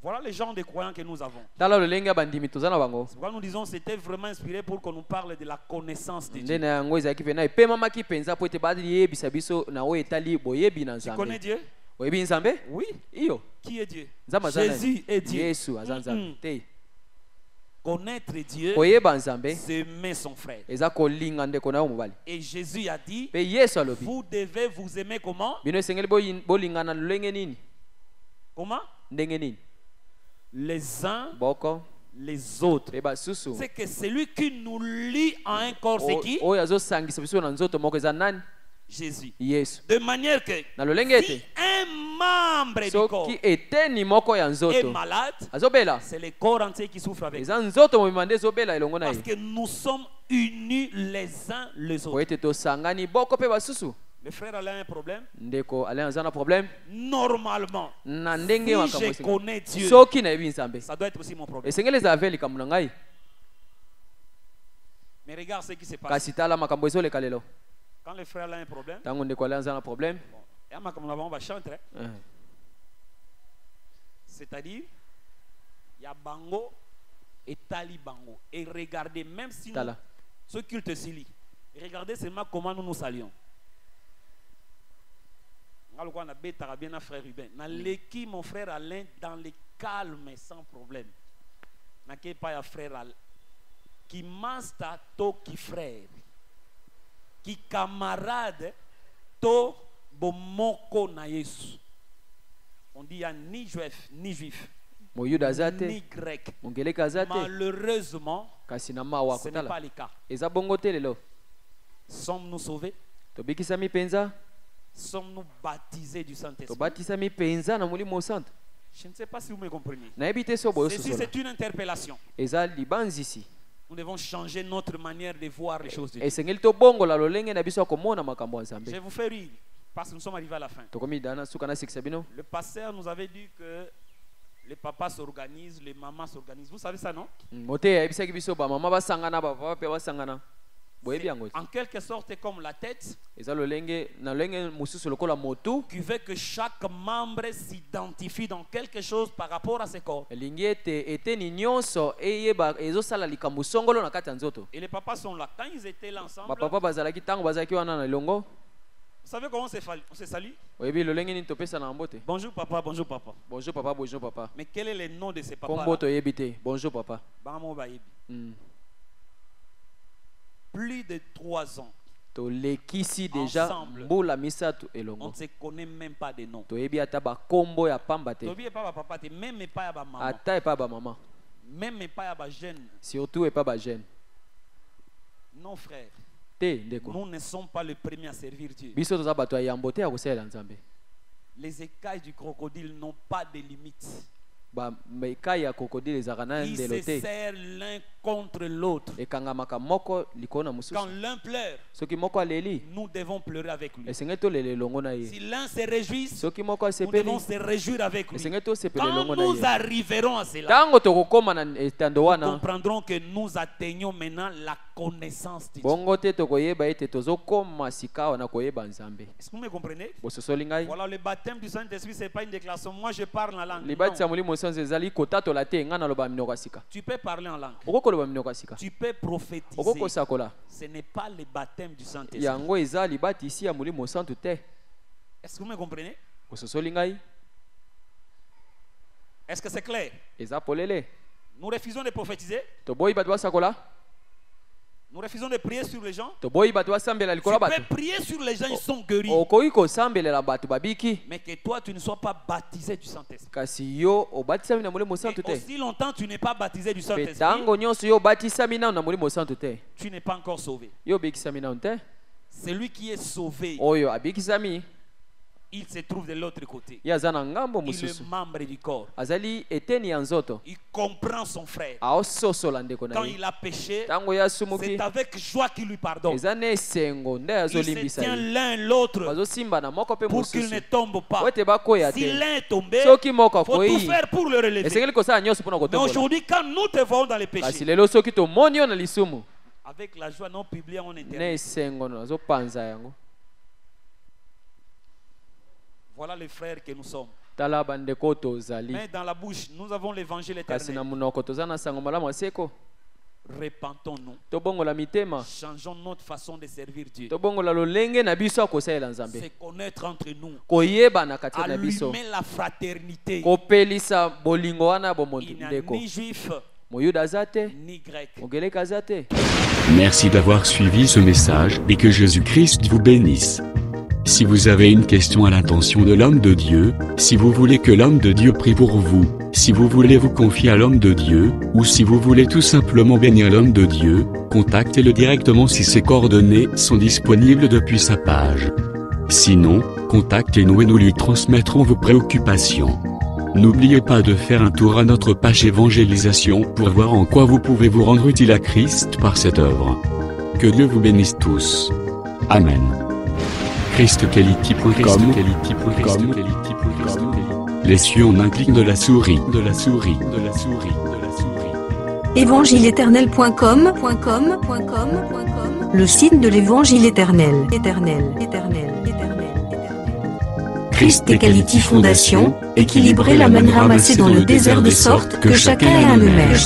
Voilà les genres de croyants que nous avons. tala lolenge ya bandimi toza na bango C'est pourquoi nous disons que c'était vraiment inspiré pour qu'on nous parle de la connaissance de nde Dieu. na yango ezalaki mpe na epemamaki mpenza po ete bayebisa biso na oyo etali boyebi na Tu connais nzambe Dieu? oyebi nzambe Oui. iyo Qui est Dieu? nzambe aza nani? Jésus est Dieu. yesu aza nzambe Mm-mm. te Connaître Dieu, koyeba nzambe c'est aimer son frère. eza kolinga ndeko na yo mobali Et Jésus a dit, mpe yesu alobi vous devez vous aimer comment? bino esengeli bolingana lolenge nini Comment? ndenge nini Les uns, boko les autres. pe basusu C'est que celui qui nous lie à un corps, c'est qui? oyo azosangisa biso na nzoto moko eza nani Jésus. yesu De manière que na lolenge si ete un membre du corps soki eteni moko ya est nzoto malade, azobela c'est le corps entier qui souffre avec. eza nzoto mobimba nde ezobela elongo na Parce ye que nous sommes unis les uns les po autres. ete tosangani boko mpe basusu Le frère a un problème. ndeko ale aza na problème Normalement, na ndenge si makambo je esenga- connais Dieu, soki nayebi nzambe ça doit être aussi mon problème. esengeli ezala ve likambo na ngai Mais regarde ce qui se passe. kasi tala makambo ezoleka lelo Quand le frère a un problème, ntango ndeko ale aza na problème bon, et comme on va chanter, eh, c'est-à-dire, il y a Bango et Tali Bango. Et regardez, même si nous, tala ce culte s'y lit, regardez seulement comment nous nous saluons. On a bien frère Ruben. Dans l'équipe, mon frère Alain, dans le calme, sans problème. N'a pas un frère Alain. Qui masta to qui frère. Qui camarade to bomoko na Yesu. On dit il n'y a ni juif, moyuda aza te ni grec. mongeleka aza te Malheureusement, kasi na mawa ce n'est pas kotala le cas. eza bongo te lelo Sommes-nous sauvés? tobikisami mpenza Sommes-nous baptisés du Saint-Esprit? tobatisami mpenza na molimo santo Je ne sais pas si vous me comprenez. nayebi te so boyo Ceci, sosola c'est une interpellation. eza libanzisi Nous devons changer notre manière de voir les choses de Dieu. esengeli tobongola lolenge na biso ya komona makambo ya Je nzambe vais vous faire rire parce que nous sommes arrivés à la fin. tokomi dana suka nasekisa bino Le pasteur nous avait dit que les papas s'organisent, les mamans s'organisent. Vous savez ça, non? moteya ayebisaki biso bamama basangana bapapa mpe basangana boyebi C'est yango te en quelque sorte comme la tête eza lolenge na lolenge mosusu lokola motu qui veut que chaque membre s'identifie dans quelque chose par rapport à ses corps. elingi ete eteni nyonso eyeba ezosala likambo songolo na kati ya nzoto Et les papas sont là. Quand ils étaient là ensemble, bapapa bazalaki ntango bazalaki wana na elongo vous savez comment on se salue? oyebi lolenge nini topesa na mbote Bonjour papa, bonjour papa. bonjour papa bonjour papa Mais quel est le nom de ces kombo papas-là? toyebi te bonjour papa Bamo Bayebi. Mm. Plus de 3 ans, tolekisi deja Ensemble. mbula misato on elongo ne se connaît même pas de nom. toyebi ata bakombo ya pamba te N'oubliez pas papa, même pas ya maman, ata epa bamama même pas ya jeune. surtout epa bajeune Non frère, te ndeko nous ne sommes pas les premiers à servir Dieu. biso toza bato ya yambo te ya kosalela nzambe Les écailles du crocodile n'ont pas de limites. ekai ya krokodile ezalaka na Ils ndelo se te serrent l'un contre l'autre. ekangamaka moko likolo na Quand mosusu l'un pleure, soki moko aleli nous devons pleurer avec lui. esengeli tolela elongo na Si ye l'un se réjouit, soki moko nous asepeli devons se réjouir avec lui. esengeli tosepela Quand elongo na nous ye arriverons à cela, ntango tokokóma na etando nous wana comprendrons que nous atteignons maintenant la connaissance de Dieu. bongo te tokoyeba ete tozokóma sika awa na koyeba nzambe Est-ce que vous me comprenez? bososoli ngai Voilà, le baptême du Saint-Esprit, ce n'est pas une déclaration. Moi, je parle en langue. libatisi ya Non. molimo sanzo ezali kotatola te ngai naloba minoko ya sika Tu peux parler en langue. okokoloba minoko ya sika Tu peux prophétiser. okokosakola Ce n'est pas le baptême du Saint-Esprit. yango eza libatisi ya molimo santu te Est-ce que vous me comprenez? bososoli ngai Est-ce que c'est clair? eza polele Nous refusons de prophétiser. toboyi bato basakola Nous refusons de prier sur les gens. toboyi bato basambela Tu likolo ya bato peux prier sur les gens, ils sont guéris. okoki kosambelela bato babiki Mais que toi, tu ne sois pas baptisé du Saint-Esprit. kasi yo obatisami na molimo Et santu te aussi longtemps tu n'es pas baptisé du mpe Saint-Esprit, ntango nyonso yo obatisami nano na molimo santu te tu n'es pas encore sauvé. yo obikisami nano te Celui qui est sauvé, oyo abikisami il se trouve de l'autre côté. ye aza na ngambo Il est mosusu membre du corps. azali eteni ya nzoto Il comprend son frère. aososola ndeko na Quand ye il a péché, ntango ye asumuki c'est avec joie qu'il lui pardonne. eza na esengo nde Il se azolimbisa tient ye l'un l'autre bazosimbana moko mpe pour qu'il ne mosusu tombe pas. po ete bakoya Si te l'un est tombé, soki moko il faut tout akoyi faire pour le relever. esengeli kosala nyonso mpona Mais kotombola aujourd'hui, quand nous te voyons dans les kasi péchés, lelo soki tomoni yo na lisumu avec la joie non publiée en na internet, esengo nazopanza yango voilà les frères que nous sommes. tala bandeko tozali Mais dans la bouche, nous avons l'évangile kasi na éternel. monoko toza na sango malamu ya seko Repentons-nous. tobongola mitema Changeons notre façon de servir Dieu. tobongola lolenge na biso ya kosalela nzambe C'est connaître entre nous. koyebana kati na biso Allumer la fraternité. kopelisa bolingo wana bomoto Il n'y a ndeko ni juif, moyuda aza te ni grec. mogeleka aza te Merci d'avoir suivi ce message et que Jésus-Christ vous bénisse. Si vous avez une question à l'intention de l'homme de Dieu, si vous voulez que l'homme de Dieu prie pour vous, si vous voulez vous confier à l'homme de Dieu, ou si vous voulez tout simplement bénir l'homme de Dieu, contactez-le directement si ses coordonnées sont disponibles depuis sa page. Sinon, contactez-nous et nous lui transmettrons vos préoccupations. N'oubliez pas de faire un tour à notre page évangélisation pour voir en quoi vous pouvez vous rendre utile à Christ par cette œuvre. Que Dieu vous bénisse tous. Amen. ChristQuality.com. Les cieux en un clic de la souris. Évangile-éternel.com, le site de l'évangile éternel. Christ et Quality Fondation, équilibrer la manne ramassée dans le désert de sorte que chacun ait un eumère.